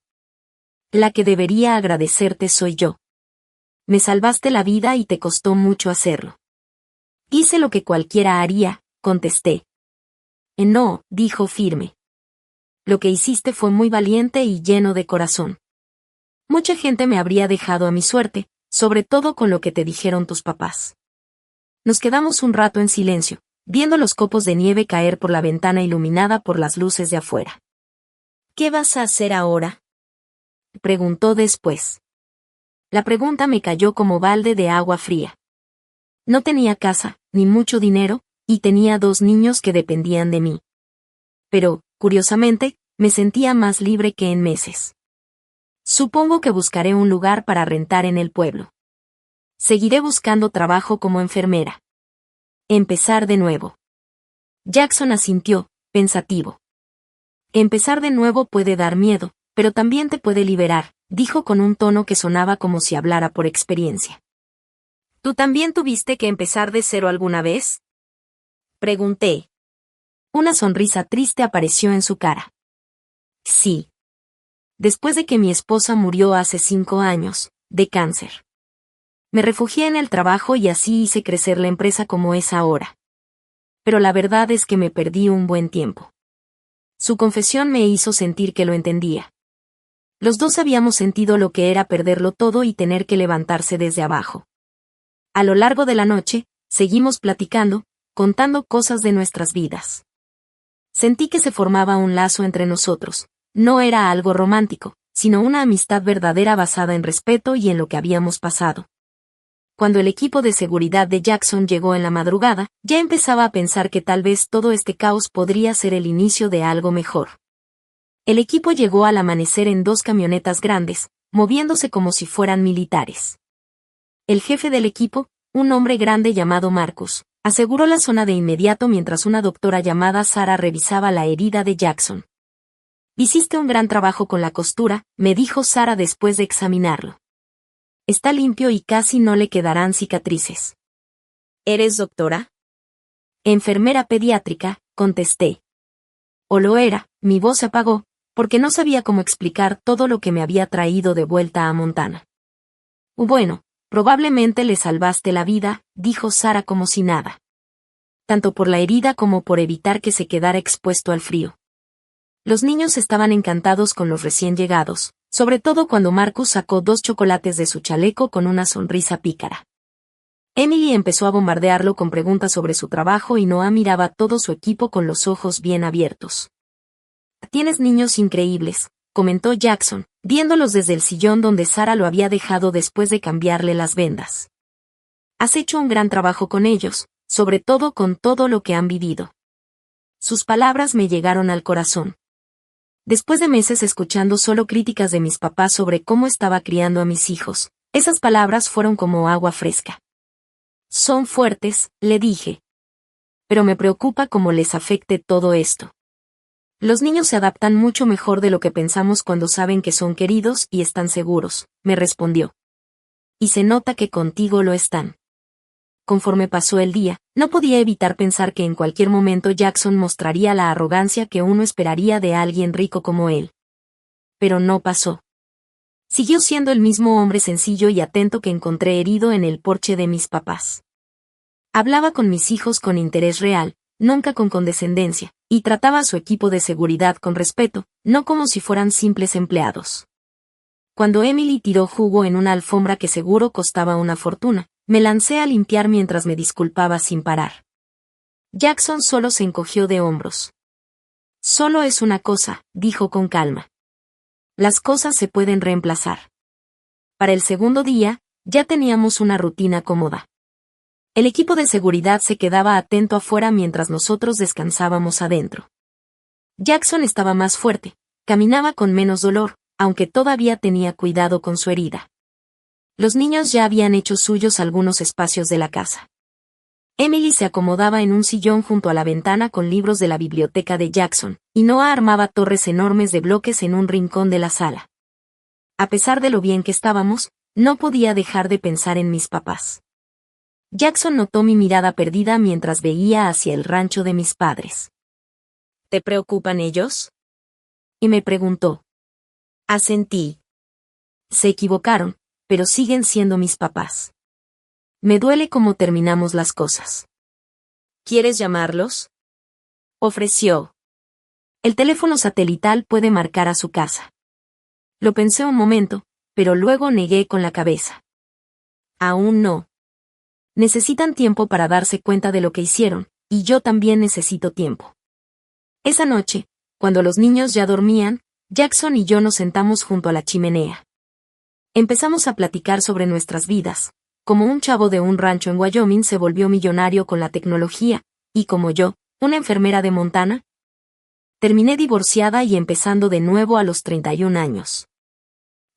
La que debería agradecerte soy yo. Me salvaste la vida y te costó mucho hacerlo. Hice lo que cualquiera haría, contesté. No, dijo firme. Lo que hiciste fue muy valiente y lleno de corazón. Mucha gente me habría dejado a mi suerte, sobre todo con lo que te dijeron tus papás. Nos quedamos un rato en silencio, viendo los copos de nieve caer por la ventana iluminada por las luces de afuera. ¿Qué vas a hacer ahora? Preguntó después. La pregunta me cayó como balde de agua fría. No tenía casa, ni mucho dinero, y tenía 2 niños que dependían de mí. Pero, curiosamente, me sentía más libre que en meses. Supongo que buscaré un lugar para rentar en el pueblo. Seguiré buscando trabajo como enfermera. Empezar de nuevo. Jackson asintió, pensativo. Empezar de nuevo puede dar miedo, pero también te puede liberar, dijo con un tono que sonaba como si hablara por experiencia. ¿Tú también tuviste que empezar de cero alguna vez? Pregunté. Una sonrisa triste apareció en su cara. Sí. Después de que mi esposa murió hace 5 años, de cáncer. Me refugié en el trabajo y así hice crecer la empresa como es ahora. Pero la verdad es que me perdí un buen tiempo. Su confesión me hizo sentir que lo entendía. Los dos habíamos sentido lo que era perderlo todo y tener que levantarse desde abajo. A lo largo de la noche, seguimos platicando, contando cosas de nuestras vidas. Sentí que se formaba un lazo entre nosotros. No era algo romántico, sino una amistad verdadera basada en respeto y en lo que habíamos pasado. Cuando el equipo de seguridad de Jackson llegó en la madrugada, ya empezaba a pensar que tal vez todo este caos podría ser el inicio de algo mejor. El equipo llegó al amanecer en 2 camionetas grandes, moviéndose como si fueran militares. El jefe del equipo, un hombre grande llamado Marcus, aseguró la zona de inmediato mientras una doctora llamada Sarah revisaba la herida de Jackson. «Hiciste un gran trabajo con la costura», me dijo Sarah después de examinarlo. «Está limpio y casi no le quedarán cicatrices». «¿Eres doctora?» «Enfermera pediátrica», contesté. O lo era, mi voz se apagó, porque no sabía cómo explicar todo lo que me había traído de vuelta a Montana. «Bueno, probablemente le salvaste la vida», dijo Sarah como si nada. Tanto por la herida como por evitar que se quedara expuesto al frío. Los niños estaban encantados con los recién llegados, sobre todo cuando Marcus sacó 2 chocolates de su chaleco con una sonrisa pícara. Emily empezó a bombardearlo con preguntas sobre su trabajo y Noah miraba a todo su equipo con los ojos bien abiertos. «Tienes niños increíbles», comentó Jackson, viéndolos desde el sillón donde Sarah lo había dejado después de cambiarle las vendas. «Has hecho un gran trabajo con ellos, sobre todo con todo lo que han vivido». Sus palabras me llegaron al corazón. Después de meses escuchando solo críticas de mis papás sobre cómo estaba criando a mis hijos, esas palabras fueron como agua fresca. «Son fuertes», le dije. «Pero me preocupa cómo les afecte todo esto». «Los niños se adaptan mucho mejor de lo que pensamos cuando saben que son queridos y están seguros», me respondió. «Y se nota que contigo lo están». Conforme pasó el día, no podía evitar pensar que en cualquier momento Jackson mostraría la arrogancia que uno esperaría de alguien rico como él. Pero no pasó. Siguió siendo el mismo hombre sencillo y atento que encontré herido en el porche de mis papás. Hablaba con mis hijos con interés real, nunca con condescendencia, y trataba a su equipo de seguridad con respeto, no como si fueran simples empleados. Cuando Emily tiró jugo en una alfombra que seguro costaba una fortuna, me lancé a limpiar mientras me disculpaba sin parar. Jackson solo se encogió de hombros. «Solo es una cosa», dijo con calma. «Las cosas se pueden reemplazar». Para el segundo día, ya teníamos una rutina cómoda. El equipo de seguridad se quedaba atento afuera mientras nosotros descansábamos adentro. Jackson estaba más fuerte, caminaba con menos dolor, aunque todavía tenía cuidado con su herida. Los niños ya habían hecho suyos algunos espacios de la casa. Emily se acomodaba en un sillón junto a la ventana con libros de la biblioteca de Jackson, y Noah armaba torres enormes de bloques en un rincón de la sala. A pesar de lo bien que estábamos, no podía dejar de pensar en mis papás. Jackson notó mi mirada perdida mientras veía hacia el rancho de mis padres. «¿Te preocupan ellos?», y me preguntó. Asentí. Se equivocaron, pero siguen siendo mis papás. Me duele cómo terminamos las cosas. ¿Quieres llamarlos?, ofreció. El teléfono satelital puede marcar a su casa. Lo pensé un momento, pero luego negué con la cabeza. Aún no. Necesitan tiempo para darse cuenta de lo que hicieron, y yo también necesito tiempo. Esa noche, cuando los niños ya dormían, Jackson y yo nos sentamos junto a la chimenea. Empezamos a platicar sobre nuestras vidas, como un chavo de un rancho en Wyoming se volvió millonario con la tecnología, y como yo, una enfermera de Montana. Terminé divorciada y empezando de nuevo a los 31 años.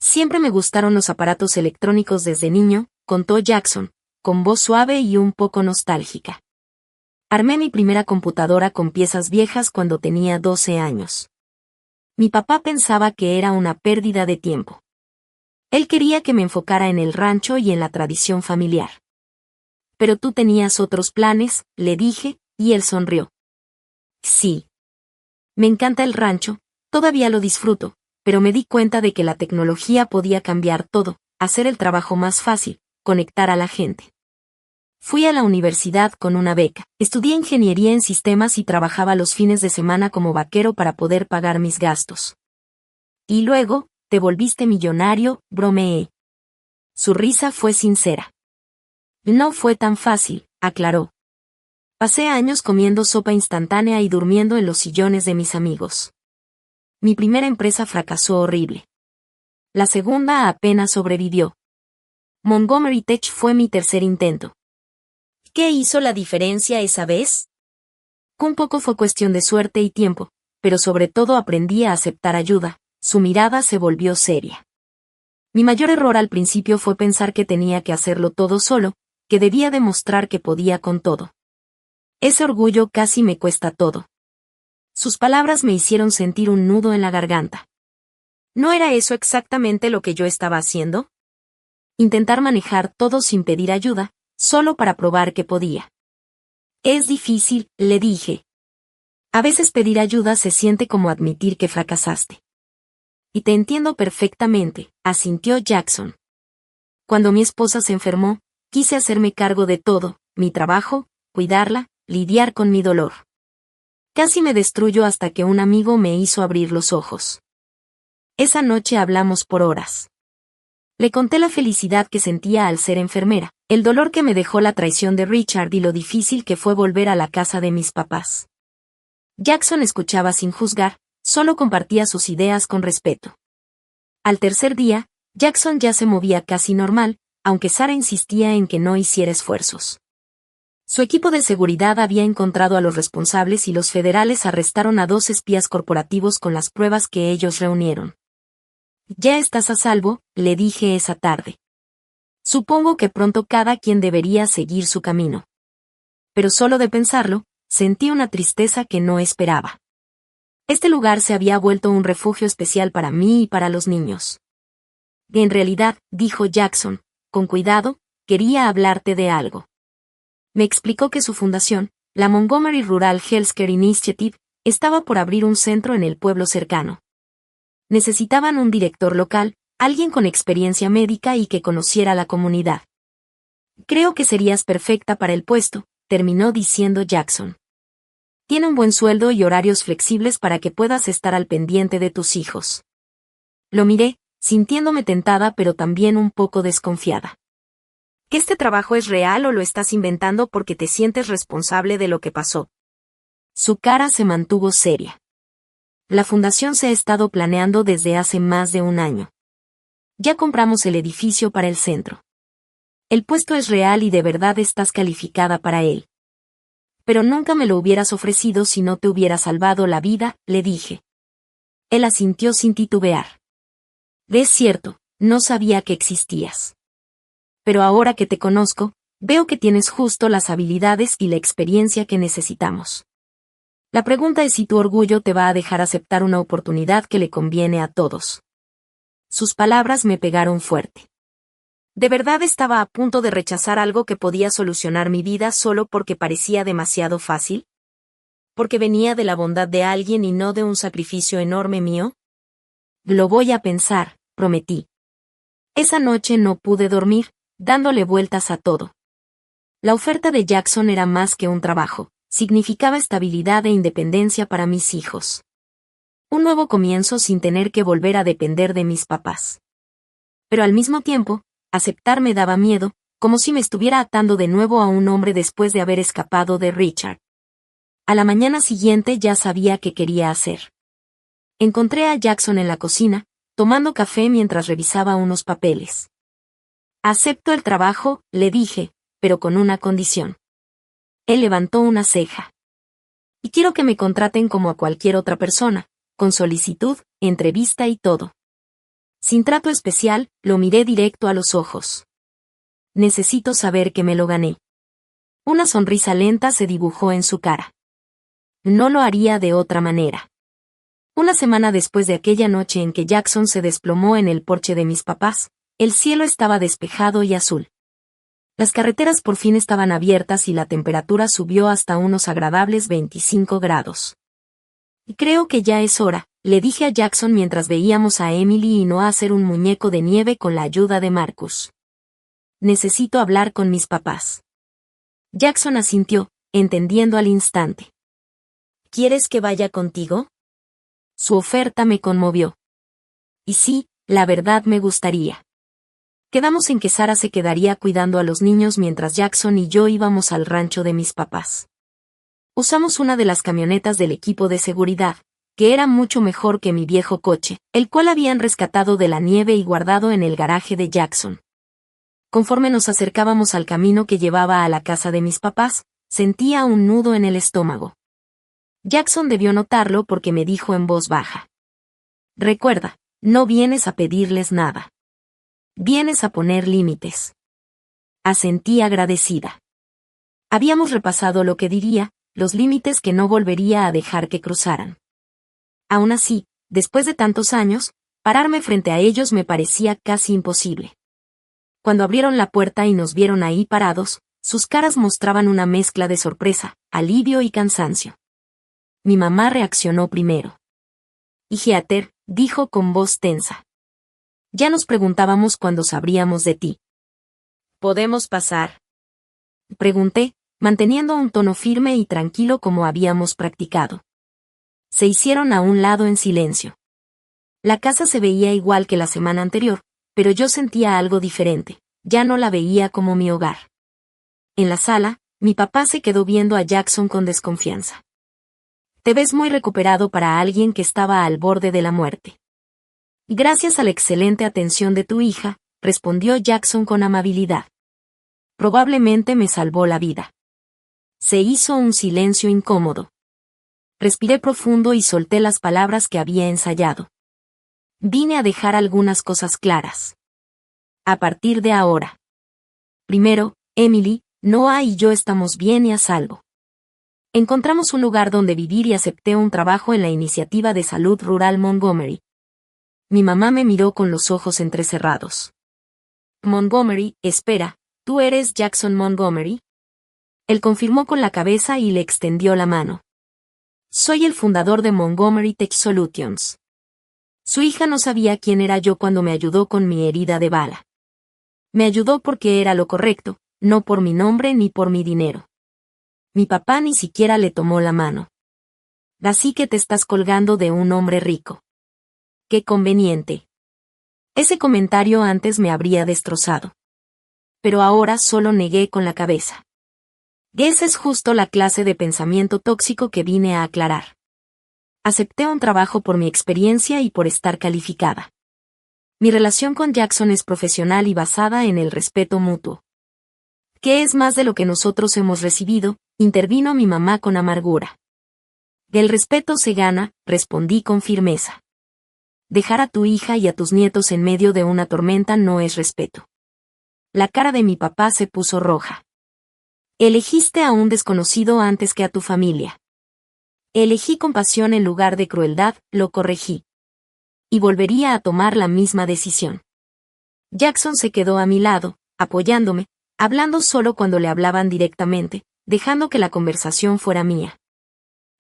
Siempre me gustaron los aparatos electrónicos desde niño, contó Jackson, con voz suave y un poco nostálgica. Armé mi primera computadora con piezas viejas cuando tenía 12 años. Mi papá pensaba que era una pérdida de tiempo. Él quería que me enfocara en el rancho y en la tradición familiar. Pero tú tenías otros planes, le dije, y él sonrió. Sí. Me encanta el rancho, todavía lo disfruto, pero me di cuenta de que la tecnología podía cambiar todo, hacer el trabajo más fácil, conectar a la gente. Fui a la universidad con una beca, estudié ingeniería en sistemas y trabajaba los fines de semana como vaquero para poder pagar mis gastos. Y luego, te volviste millonario, bromeé. Su risa fue sincera. No fue tan fácil, aclaró. Pasé años comiendo sopa instantánea y durmiendo en los sillones de mis amigos. Mi primera empresa fracasó horrible. La segunda apenas sobrevivió. Montgomery Tech fue mi tercer intento. ¿Qué hizo la diferencia esa vez? Un poco fue cuestión de suerte y tiempo, pero sobre todo aprendí a aceptar ayuda. Su mirada se volvió seria. Mi mayor error al principio fue pensar que tenía que hacerlo todo solo, que debía demostrar que podía con todo. Ese orgullo casi me cuesta todo. Sus palabras me hicieron sentir un nudo en la garganta. ¿No era eso exactamente lo que yo estaba haciendo? Intentar manejar todo sin pedir ayuda, solo para probar que podía. Es difícil, le dije. A veces pedir ayuda se siente como admitir que fracasaste. Y te entiendo perfectamente, asintió Jackson. Cuando mi esposa se enfermó, quise hacerme cargo de todo, mi trabajo, cuidarla, lidiar con mi dolor. Casi me destruyó hasta que un amigo me hizo abrir los ojos. Esa noche hablamos por horas. Le conté la felicidad que sentía al ser enfermera, el dolor que me dejó la traición de Richard y lo difícil que fue volver a la casa de mis papás. Jackson escuchaba sin juzgar, solo compartía sus ideas con respeto. Al tercer día, Jackson ya se movía casi normal, aunque Sarah insistía en que no hiciera esfuerzos. Su equipo de seguridad había encontrado a los responsables y los federales arrestaron a 2 espías corporativos con las pruebas que ellos reunieron. Ya estás a salvo, le dije esa tarde. Supongo que pronto cada quien debería seguir su camino. Pero solo de pensarlo, sentí una tristeza que no esperaba. Este lugar se había vuelto un refugio especial para mí y para los niños. En realidad, dijo Jackson, con cuidado, quería hablarte de algo. Me explicó que su fundación, la Montgomery Rural Healthcare Initiative, estaba por abrir un centro en el pueblo cercano. Necesitaban un director local, alguien con experiencia médica y que conociera la comunidad. Creo que serías perfecta para el puesto, terminó diciendo Jackson. Tiene un buen sueldo y horarios flexibles para que puedas estar al pendiente de tus hijos. Lo miré, sintiéndome tentada pero también un poco desconfiada. ¿Que este trabajo es real o lo estás inventando porque te sientes responsable de lo que pasó? Su cara se mantuvo seria. La fundación se ha estado planeando desde hace más de un año. Ya compramos el edificio para el centro. El puesto es real y de verdad estás calificada para él. Pero nunca me lo hubieras ofrecido si no te hubiera salvado la vida, le dije. Él asintió sin titubear. Es cierto, no sabía que existías. Pero ahora que te conozco, veo que tienes justo las habilidades y la experiencia que necesitamos. La pregunta es si tu orgullo te va a dejar aceptar una oportunidad que le conviene a todos. Sus palabras me pegaron fuerte. ¿De verdad estaba a punto de rechazar algo que podía solucionar mi vida solo porque parecía demasiado fácil? ¿Porque venía de la bondad de alguien y no de un sacrificio enorme mío? Lo voy a pensar, prometí. Esa noche no pude dormir, dándole vueltas a todo. La oferta de Jackson era más que un trabajo, significaba estabilidad e independencia para mis hijos. Un nuevo comienzo sin tener que volver a depender de mis papás. Pero al mismo tiempo, aceptar me daba miedo, como si me estuviera atando de nuevo a un hombre después de haber escapado de Richard. A la mañana siguiente ya sabía qué quería hacer. Encontré a Jackson en la cocina, tomando café mientras revisaba unos papeles. Acepto el trabajo, le dije, pero con una condición. Él levantó una ceja. Y quiero que me contraten como a cualquier otra persona, con solicitud, entrevista y todo. Sin trato especial, lo miré directo a los ojos. Necesito saber que me lo gané. Una sonrisa lenta se dibujó en su cara. No lo haría de otra manera. Una semana después de aquella noche en que Jackson se desplomó en el porche de mis papás, el cielo estaba despejado y azul. Las carreteras por fin estaban abiertas y la temperatura subió hasta unos agradables 25 grados. Creo que ya es hora, le dije a Jackson mientras veíamos a Emily y Noah hacer un muñeco de nieve con la ayuda de Marcus. Necesito hablar con mis papás. Jackson asintió, entendiendo al instante. ¿Quieres que vaya contigo? Su oferta me conmovió. Y sí, la verdad me gustaría. Quedamos en que Sarah se quedaría cuidando a los niños mientras Jackson y yo íbamos al rancho de mis papás. Usamos una de las camionetas del equipo de seguridad, que era mucho mejor que mi viejo coche, el cual habían rescatado de la nieve y guardado en el garaje de Jackson. Conforme nos acercábamos al camino que llevaba a la casa de mis papás, sentía un nudo en el estómago. Jackson debió notarlo porque me dijo en voz baja: recuerda, no vienes a pedirles nada. Vienes a poner límites. Asentí agradecida. Habíamos repasado lo que diría, los límites que no volvería a dejar que cruzaran. Aún así, después de tantos años, pararme frente a ellos me parecía casi imposible. Cuando abrieron la puerta y nos vieron ahí parados, sus caras mostraban una mezcla de sorpresa, alivio y cansancio. Mi mamá reaccionó primero. Hijeater, dijo con voz tensa. Ya nos preguntábamos cuándo sabríamos de ti. ¿Podemos pasar?, pregunté, manteniendo un tono firme y tranquilo como habíamos practicado. Se hicieron a un lado en silencio. La casa se veía igual que la semana anterior, pero yo sentía algo diferente, ya no la veía como mi hogar. En la sala, mi papá se quedó viendo a Jackson con desconfianza. Te ves muy recuperado para alguien que estaba al borde de la muerte. Gracias a la excelente atención de tu hija, respondió Jackson con amabilidad. Probablemente me salvó la vida. Se hizo un silencio incómodo. Respiré profundo y solté las palabras que había ensayado. Vine a dejar algunas cosas claras. A partir de ahora. Primero, Emily, Noah y yo estamos bien y a salvo. Encontramos un lugar donde vivir y acepté un trabajo en la Iniciativa de Salud Rural Montgomery. Mi mamá me miró con los ojos entrecerrados. Montgomery, espera, ¿tú eres Jackson Montgomery? Él confirmó con la cabeza y le extendió la mano. Soy el fundador de Montgomery Tech Solutions. Su hija no sabía quién era yo cuando me ayudó con mi herida de bala. Me ayudó porque era lo correcto, no por mi nombre ni por mi dinero. Mi papá ni siquiera le tomó la mano. Así que te estás colgando de un hombre rico. Qué conveniente. Ese comentario antes me habría destrozado. Pero ahora solo negué con la cabeza. Esa es justo la clase de pensamiento tóxico que vine a aclarar. Acepté un trabajo por mi experiencia y por estar calificada. Mi relación con Jackson es profesional y basada en el respeto mutuo. ¿Qué es más de lo que nosotros hemos recibido?, intervino mi mamá con amargura. El respeto se gana, respondí con firmeza. Dejar a tu hija y a tus nietos en medio de una tormenta no es respeto. La cara de mi papá se puso roja. Elegiste a un desconocido antes que a tu familia. Elegí compasión en lugar de crueldad, lo corregí. Y volvería a tomar la misma decisión. Jackson se quedó a mi lado, apoyándome, hablando solo cuando le hablaban directamente, dejando que la conversación fuera mía.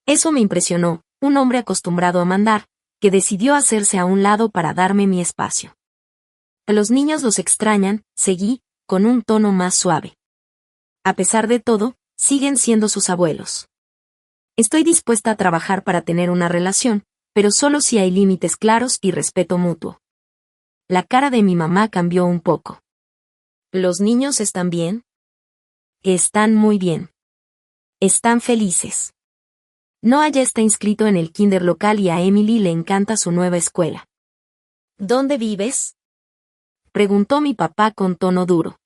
Eso me impresionó, un hombre acostumbrado a mandar, que decidió hacerse a un lado para darme mi espacio. A los niños los extrañan, seguí, con un tono más suave. A pesar de todo, siguen siendo sus abuelos. Estoy dispuesta a trabajar para tener una relación, pero solo si hay límites claros y respeto mutuo. La cara de mi mamá cambió un poco. ¿Los niños están bien? Están muy bien. Están felices. Noah ya está inscrito en el kinder local y a Emily le encanta su nueva escuela. ¿Dónde vives?, preguntó mi papá con tono duro.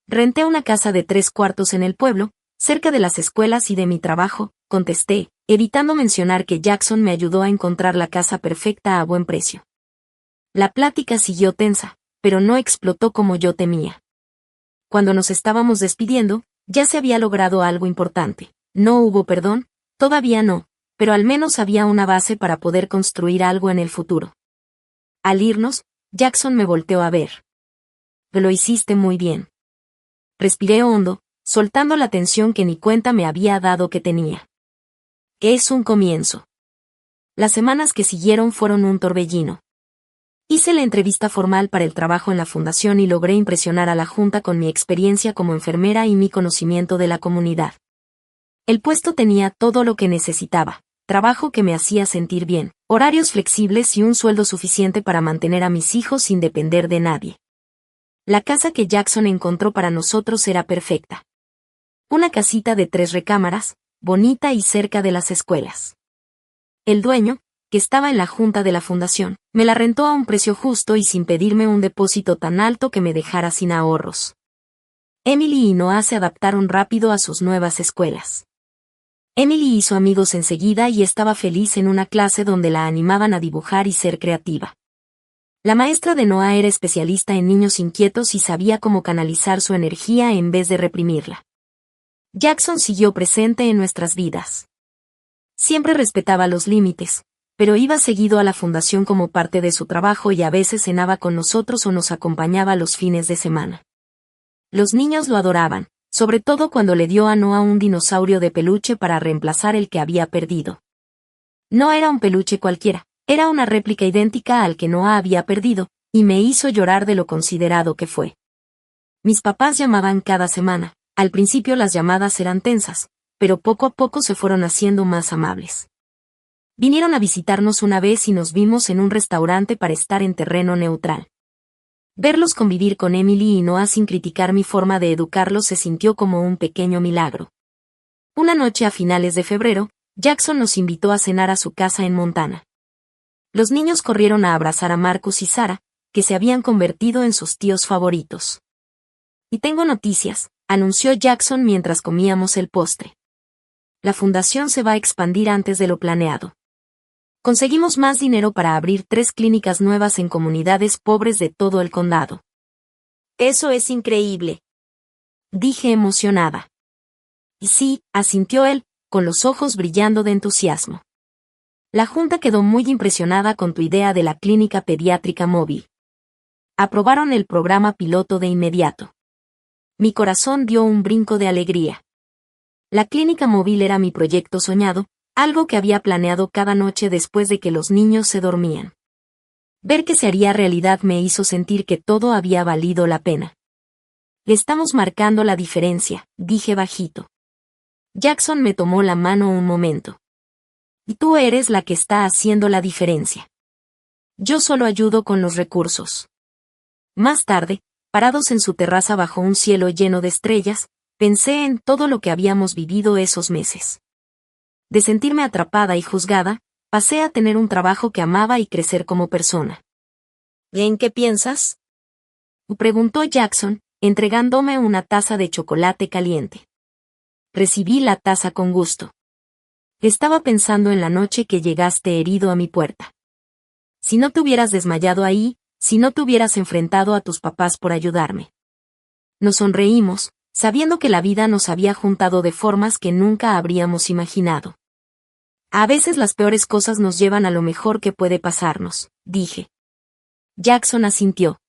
Renté una casa de 3 cuartos en el pueblo, cerca de las escuelas y de mi trabajo, contesté, evitando mencionar que Jackson me ayudó a encontrar la casa perfecta a buen precio. La plática siguió tensa, pero no explotó como yo temía. Cuando nos estábamos despidiendo, ya se había logrado algo importante. No hubo perdón, todavía no, pero al menos había una base para poder construir algo en el futuro. Al irnos, Jackson me volteó a ver. Lo hiciste muy bien. Respiré hondo, soltando la tensión que ni cuenta me había dado que tenía. Es un comienzo. Las semanas que siguieron fueron un torbellino. Hice la entrevista formal para el trabajo en la fundación y logré impresionar a la junta con mi experiencia como enfermera y mi conocimiento de la comunidad. El puesto tenía todo lo que necesitaba, trabajo que me hacía sentir bien, horarios flexibles y un sueldo suficiente para mantener a mis hijos sin depender de nadie. La casa que Jackson encontró para nosotros era perfecta. Una casita de 3 recámaras, bonita y cerca de las escuelas. El dueño, que estaba en la junta de la fundación, me la rentó a un precio justo y sin pedirme un depósito tan alto que me dejara sin ahorros. Emily y Noah se adaptaron rápido a sus nuevas escuelas. Emily hizo amigos enseguida y estaba feliz en una clase donde la animaban a dibujar y ser creativa. La maestra de Noah era especialista en niños inquietos y sabía cómo canalizar su energía en vez de reprimirla. Jackson siguió presente en nuestras vidas. Siempre respetaba los límites, pero iba seguido a la fundación como parte de su trabajo y a veces cenaba con nosotros o nos acompañaba los fines de semana. Los niños lo adoraban, sobre todo cuando le dio a Noah un dinosaurio de peluche para reemplazar el que había perdido. No era un peluche cualquiera, era una réplica idéntica al que Noah había perdido, y me hizo llorar de lo considerado que fue. Mis papás llamaban cada semana. Al principio las llamadas eran tensas, pero poco a poco se fueron haciendo más amables. Vinieron a visitarnos una vez y nos vimos en un restaurante para estar en terreno neutral. Verlos convivir con Emily y Noah sin criticar mi forma de educarlos se sintió como un pequeño milagro. Una noche a finales de febrero, Jackson nos invitó a cenar a su casa en Montana. Los niños corrieron a abrazar a Marcus y Sarah, que se habían convertido en sus tíos favoritos. Y tengo noticias, anunció Jackson mientras comíamos el postre. La fundación se va a expandir antes de lo planeado. Conseguimos más dinero para abrir 3 clínicas nuevas en comunidades pobres de todo el condado. Eso es increíble, dije emocionada. Y sí, asintió él, con los ojos brillando de entusiasmo. La junta quedó muy impresionada con tu idea de la clínica pediátrica móvil. Aprobaron el programa piloto de inmediato. Mi corazón dio un brinco de alegría. La clínica móvil era mi proyecto soñado, algo que había planeado cada noche después de que los niños se dormían. Ver que se haría realidad me hizo sentir que todo había valido la pena. Le estamos marcando la diferencia, dije bajito. Jackson me tomó la mano un momento. Y tú eres la que está haciendo la diferencia. Yo solo ayudo con los recursos. Más tarde, parados en su terraza bajo un cielo lleno de estrellas, pensé en todo lo que habíamos vivido esos meses. De sentirme atrapada y juzgada, pasé a tener un trabajo que amaba y crecer como persona. ¿En qué piensas?, preguntó Jackson, entregándome una taza de chocolate caliente. Recibí la taza con gusto. Estaba pensando en la noche que llegaste herido a mi puerta. Si no te hubieras desmayado ahí, si no te hubieras enfrentado a tus papás por ayudarme. Nos sonreímos, sabiendo que la vida nos había juntado de formas que nunca habríamos imaginado. A veces las peores cosas nos llevan a lo mejor que puede pasarnos, dije. Jackson asintió.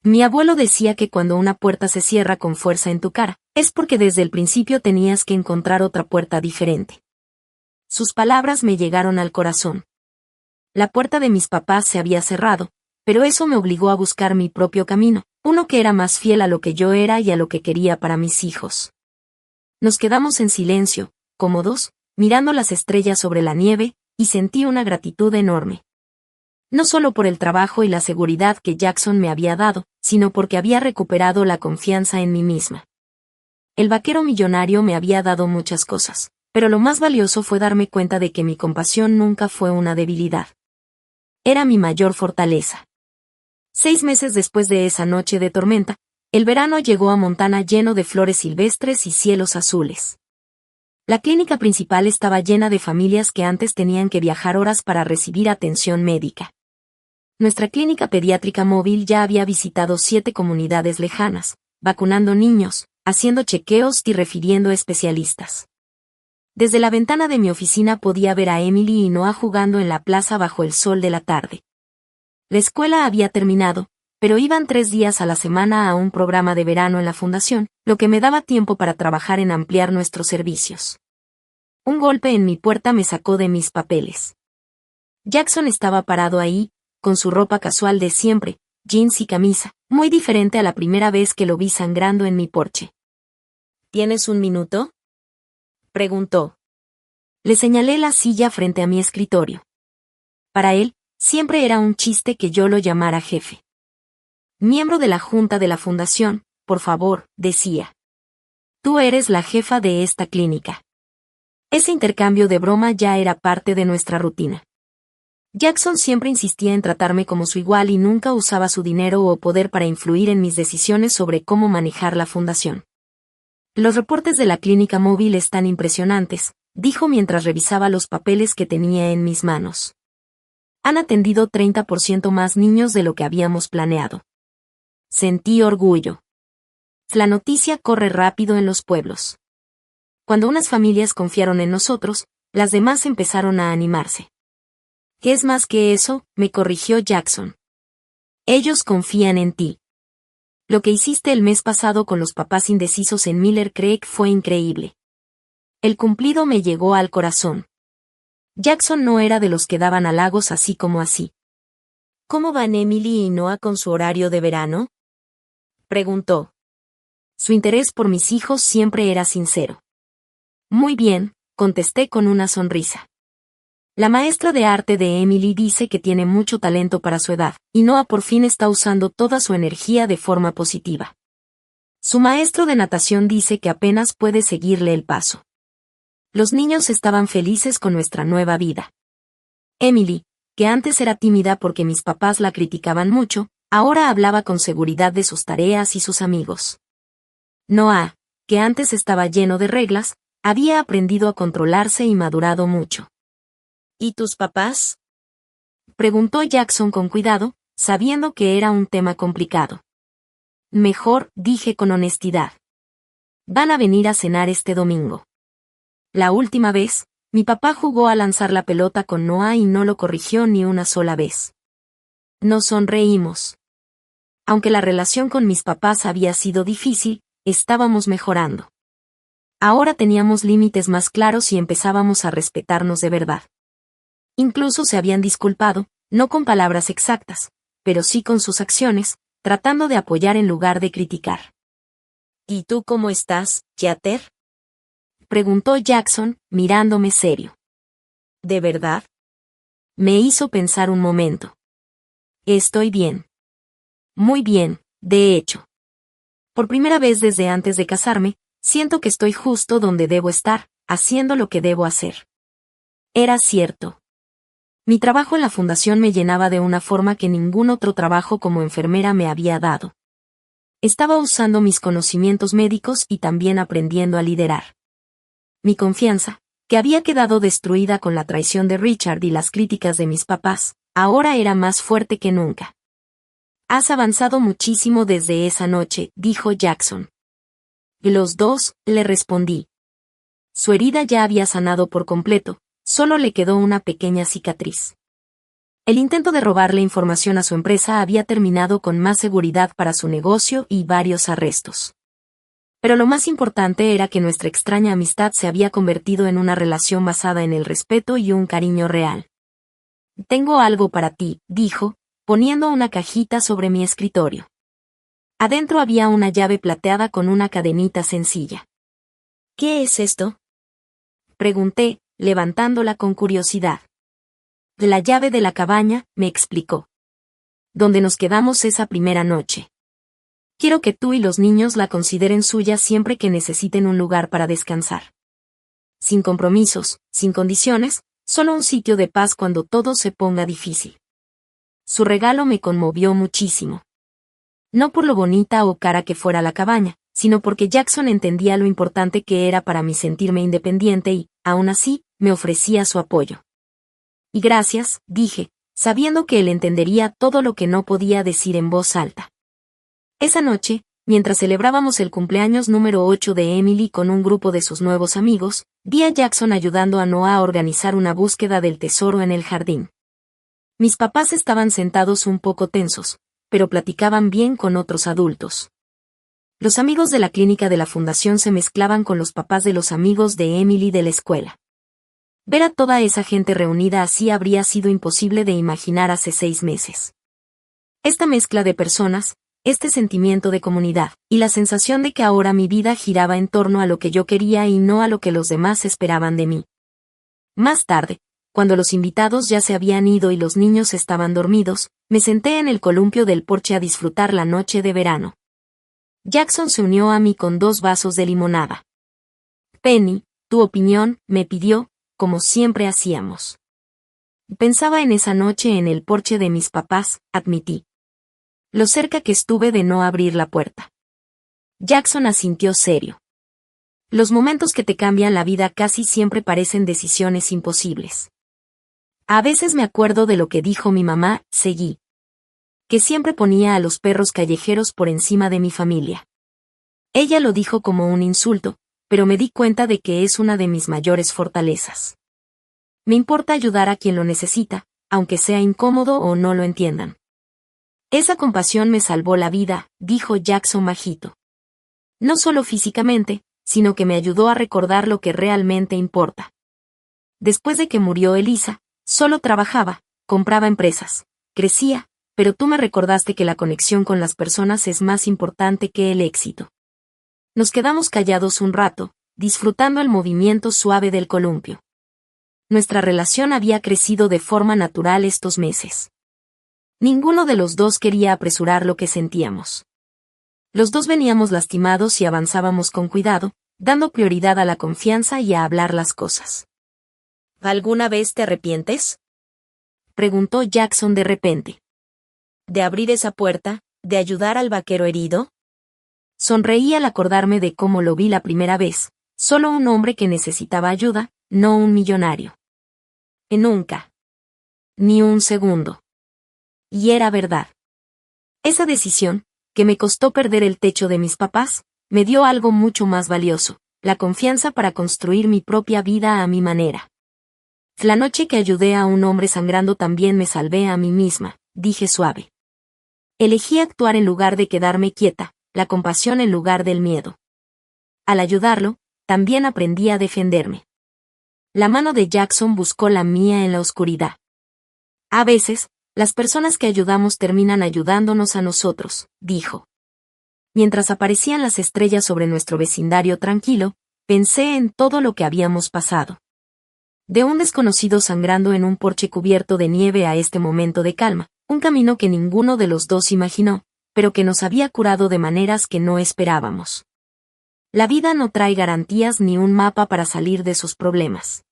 Mi abuelo decía que cuando una puerta se cierra con fuerza en tu cara, es porque desde el principio tenías que encontrar otra puerta diferente. Sus palabras me llegaron al corazón. La puerta de mis papás se había cerrado, pero eso me obligó a buscar mi propio camino, uno que era más fiel a lo que yo era y a lo que quería para mis hijos. Nos quedamos en silencio, cómodos, mirando las estrellas sobre la nieve, y sentí una gratitud enorme. No solo por el trabajo y la seguridad que Jackson me había dado, sino porque había recuperado la confianza en mí misma. El vaquero millonario me había dado muchas cosas, pero lo más valioso fue darme cuenta de que mi compasión nunca fue una debilidad. Era mi mayor fortaleza. 6 meses después de esa noche de tormenta, el verano llegó a Montana lleno de flores silvestres y cielos azules. La clínica principal estaba llena de familias que antes tenían que viajar horas para recibir atención médica. Nuestra clínica pediátrica móvil ya había visitado 7 comunidades lejanas, vacunando niños, haciendo chequeos y refiriendo especialistas. Desde la ventana de mi oficina podía ver a Emily y Noah jugando en la plaza bajo el sol de la tarde. La escuela había terminado, pero iban 3 días a la semana a un programa de verano en la fundación, lo que me daba tiempo para trabajar en ampliar nuestros servicios. Un golpe en mi puerta me sacó de mis papeles. Jackson estaba parado ahí, con su ropa casual de siempre, jeans y camisa, muy diferente a la primera vez que lo vi sangrando en mi porche. ¿Tienes un minuto?, preguntó. Le señalé la silla frente a mi escritorio. Para él, siempre era un chiste que yo lo llamara jefe. Miembro de la junta de la fundación, por favor, decía. Tú eres la jefa de esta clínica. Ese intercambio de broma ya era parte de nuestra rutina. Jackson siempre insistía en tratarme como su igual y nunca usaba su dinero o poder para influir en mis decisiones sobre cómo manejar la fundación. Los reportes de la clínica móvil están impresionantes, dijo mientras revisaba los papeles que tenía en mis manos. Han atendido 30% más niños de lo que habíamos planeado. Sentí orgullo. La noticia corre rápido en los pueblos. Cuando unas familias confiaron en nosotros, las demás empezaron a animarse. ¿Qué es más que eso?, me corrigió Jackson. Ellos confían en ti. Lo que hiciste el mes pasado con los papás indecisos en Miller Creek fue increíble. El cumplido me llegó al corazón. Jackson no era de los que daban halagos así como así. ¿Cómo van Emily y Noah con su horario de verano?, preguntó. Su interés por mis hijos siempre era sincero. Muy bien, contesté con una sonrisa. La maestra de arte de Emily dice que tiene mucho talento para su edad, y Noah por fin está usando toda su energía de forma positiva. Su maestro de natación dice que apenas puede seguirle el paso. Los niños estaban felices con nuestra nueva vida. Emily, que antes era tímida porque mis papás la criticaban mucho, ahora hablaba con seguridad de sus tareas y sus amigos. Noah, que antes estaba lleno de reglas, había aprendido a controlarse y madurado mucho. ¿Y tus papás?, preguntó Jackson con cuidado, sabiendo que era un tema complicado. Mejor, dije con honestidad. Van a venir a cenar este domingo. La última vez, mi papá jugó a lanzar la pelota con Noah y no lo corrigió ni una sola vez. Nos sonreímos. Aunque la relación con mis papás había sido difícil, estábamos mejorando. Ahora teníamos límites más claros y empezábamos a respetarnos de verdad. Incluso se habían disculpado, no con palabras exactas, pero sí con sus acciones, tratando de apoyar en lugar de criticar. ¿Y tú cómo estás, Yater?, preguntó Jackson, mirándome serio. ¿De verdad? Me hizo pensar un momento. Estoy bien. Muy bien, de hecho. Por primera vez desde antes de casarme, siento que estoy justo donde debo estar, haciendo lo que debo hacer. Era cierto. Mi trabajo en la fundación me llenaba de una forma que ningún otro trabajo como enfermera me había dado. Estaba usando mis conocimientos médicos y también aprendiendo a liderar. Mi confianza, que había quedado destruida con la traición de Richard y las críticas de mis papás, ahora era más fuerte que nunca. Has avanzado muchísimo desde esa noche, dijo Jackson. Los dos, le respondí. Su herida ya había sanado por completo, solo le quedó una pequeña cicatriz. El intento de robarle información a su empresa había terminado con más seguridad para su negocio y varios arrestos. Pero lo más importante era que nuestra extraña amistad se había convertido en una relación basada en el respeto y un cariño real. Tengo algo para ti, dijo, poniendo una cajita sobre mi escritorio. Adentro había una llave plateada con una cadenita sencilla. ¿Qué es esto?, pregunté, levantándola con curiosidad. La llave de la cabaña, me explicó. Donde nos quedamos esa primera noche. Quiero que tú y los niños la consideren suya siempre que necesiten un lugar para descansar. Sin compromisos, sin condiciones, solo un sitio de paz cuando todo se ponga difícil. Su regalo me conmovió muchísimo. No por lo bonita o cara que fuera la cabaña, sino porque Jackson entendía lo importante que era para mí sentirme independiente y, aún así, me ofrecía su apoyo. Y gracias, dije, sabiendo que él entendería todo lo que no podía decir en voz alta. Esa noche, mientras celebrábamos el cumpleaños número 8 de Emily con un grupo de sus nuevos amigos, vi a Jackson ayudando a Noah a organizar una búsqueda del tesoro en el jardín. Mis papás estaban sentados un poco tensos, pero platicaban bien con otros adultos. Los amigos de la clínica de la fundación se mezclaban con los papás de los amigos de Emily de la escuela. Ver a toda esa gente reunida así habría sido imposible de imaginar hace 6 meses. Esta mezcla de personas, este sentimiento de comunidad, y la sensación de que ahora mi vida giraba en torno a lo que yo quería y no a lo que los demás esperaban de mí. Más tarde, cuando los invitados ya se habían ido y los niños estaban dormidos, me senté en el columpio del porche a disfrutar la noche de verano. Jackson se unió a mí con 2 vasos de limonada. Penny, Tu opinión, me pidió, como siempre hacíamos. Pensaba en esa noche en el porche de mis papás, admití. Lo cerca que estuve de no abrir la puerta. Jackson asintió serio. Los momentos que te cambian la vida casi siempre parecen decisiones imposibles. A veces me acuerdo de lo que dijo mi mamá, seguí. Que siempre ponía a los perros callejeros por encima de mi familia. Ella lo dijo como un insulto, pero me di cuenta de que es una de mis mayores fortalezas. Me importa ayudar a quien lo necesita, aunque sea incómodo o no lo entiendan. Esa compasión me salvó la vida, dijo Jackson bajito. No solo físicamente, sino que me ayudó a recordar lo que realmente importa. Después de que murió Elisa, solo trabajaba, compraba empresas, crecía, pero tú me recordaste que la conexión con las personas es más importante que el éxito. Nos quedamos callados un rato, disfrutando el movimiento suave del columpio. Nuestra relación había crecido de forma natural estos meses. Ninguno de los dos quería apresurar lo que sentíamos. Los dos veníamos lastimados y avanzábamos con cuidado, dando prioridad a la confianza y a hablar las cosas. ¿Alguna vez te arrepientes?, preguntó Jackson de repente. ¿De abrir esa puerta, de ayudar al vaquero herido? Sonreí al acordarme de cómo lo vi la primera vez, solo un hombre que necesitaba ayuda, no un millonario. Nunca. Ni un segundo. Y era verdad. Esa decisión, que me costó perder el techo de mis papás, me dio algo mucho más valioso, la confianza para construir mi propia vida a mi manera. La noche que ayudé a un hombre sangrando también me salvé a mí misma, dije suave. Elegí actuar en lugar de quedarme quieta, la compasión en lugar del miedo. Al ayudarlo, también aprendí a defenderme. La mano de Jackson buscó la mía en la oscuridad. A veces, las personas que ayudamos terminan ayudándonos a nosotros, dijo. Mientras aparecían las estrellas sobre nuestro vecindario tranquilo, pensé en todo lo que habíamos pasado. De un desconocido sangrando en un porche cubierto de nieve a este momento de calma, un camino que ninguno de los dos imaginó, pero que nos había curado de maneras que no esperábamos. La vida no trae garantías ni un mapa para salir de sus problemas.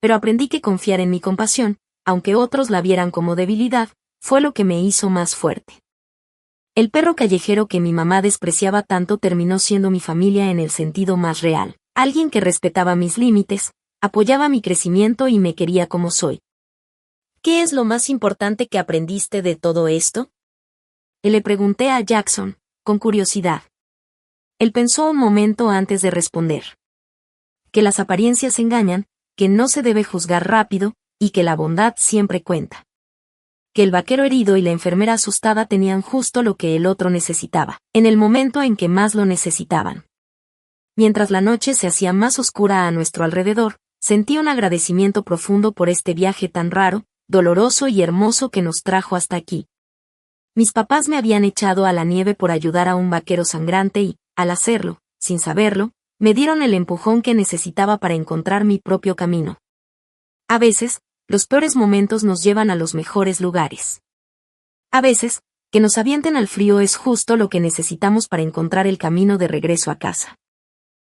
Pero aprendí que confiar en mi compasión, aunque otros la vieran como debilidad, fue lo que me hizo más fuerte. El perro callejero que mi mamá despreciaba tanto terminó siendo mi familia en el sentido más real, alguien que respetaba mis límites, apoyaba mi crecimiento y me quería como soy. ¿Qué es lo más importante que aprendiste de todo esto?, le pregunté a Jackson, con curiosidad. Él pensó un momento antes de responder. Que las apariencias engañan, que no se debe juzgar rápido, y que la bondad siempre cuenta. Que el vaquero herido y la enfermera asustada tenían justo lo que el otro necesitaba, en el momento en que más lo necesitaban. Mientras la noche se hacía más oscura a nuestro alrededor, sentí un agradecimiento profundo por este viaje tan raro, doloroso y hermoso que nos trajo hasta aquí. Mis papás me habían echado a la nieve por ayudar a un vaquero sangrante y, al hacerlo, sin saberlo, me dieron el empujón que necesitaba para encontrar mi propio camino. A veces, los peores momentos nos llevan a los mejores lugares. A veces, que nos avienten al frío es justo lo que necesitamos para encontrar el camino de regreso a casa.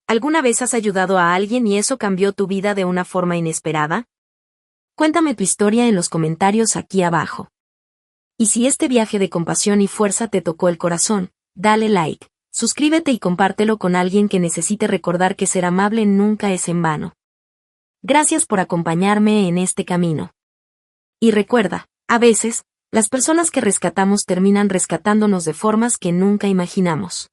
¿Alguna vez has ayudado a alguien y eso cambió tu vida de una forma inesperada? Cuéntame tu historia en los comentarios aquí abajo. Y si este viaje de compasión y fuerza te tocó el corazón, dale like, suscríbete y compártelo con alguien que necesite recordar que ser amable nunca es en vano. Gracias por acompañarme en este camino. Y recuerda, a veces, las personas que rescatamos terminan rescatándonos de formas que nunca imaginamos.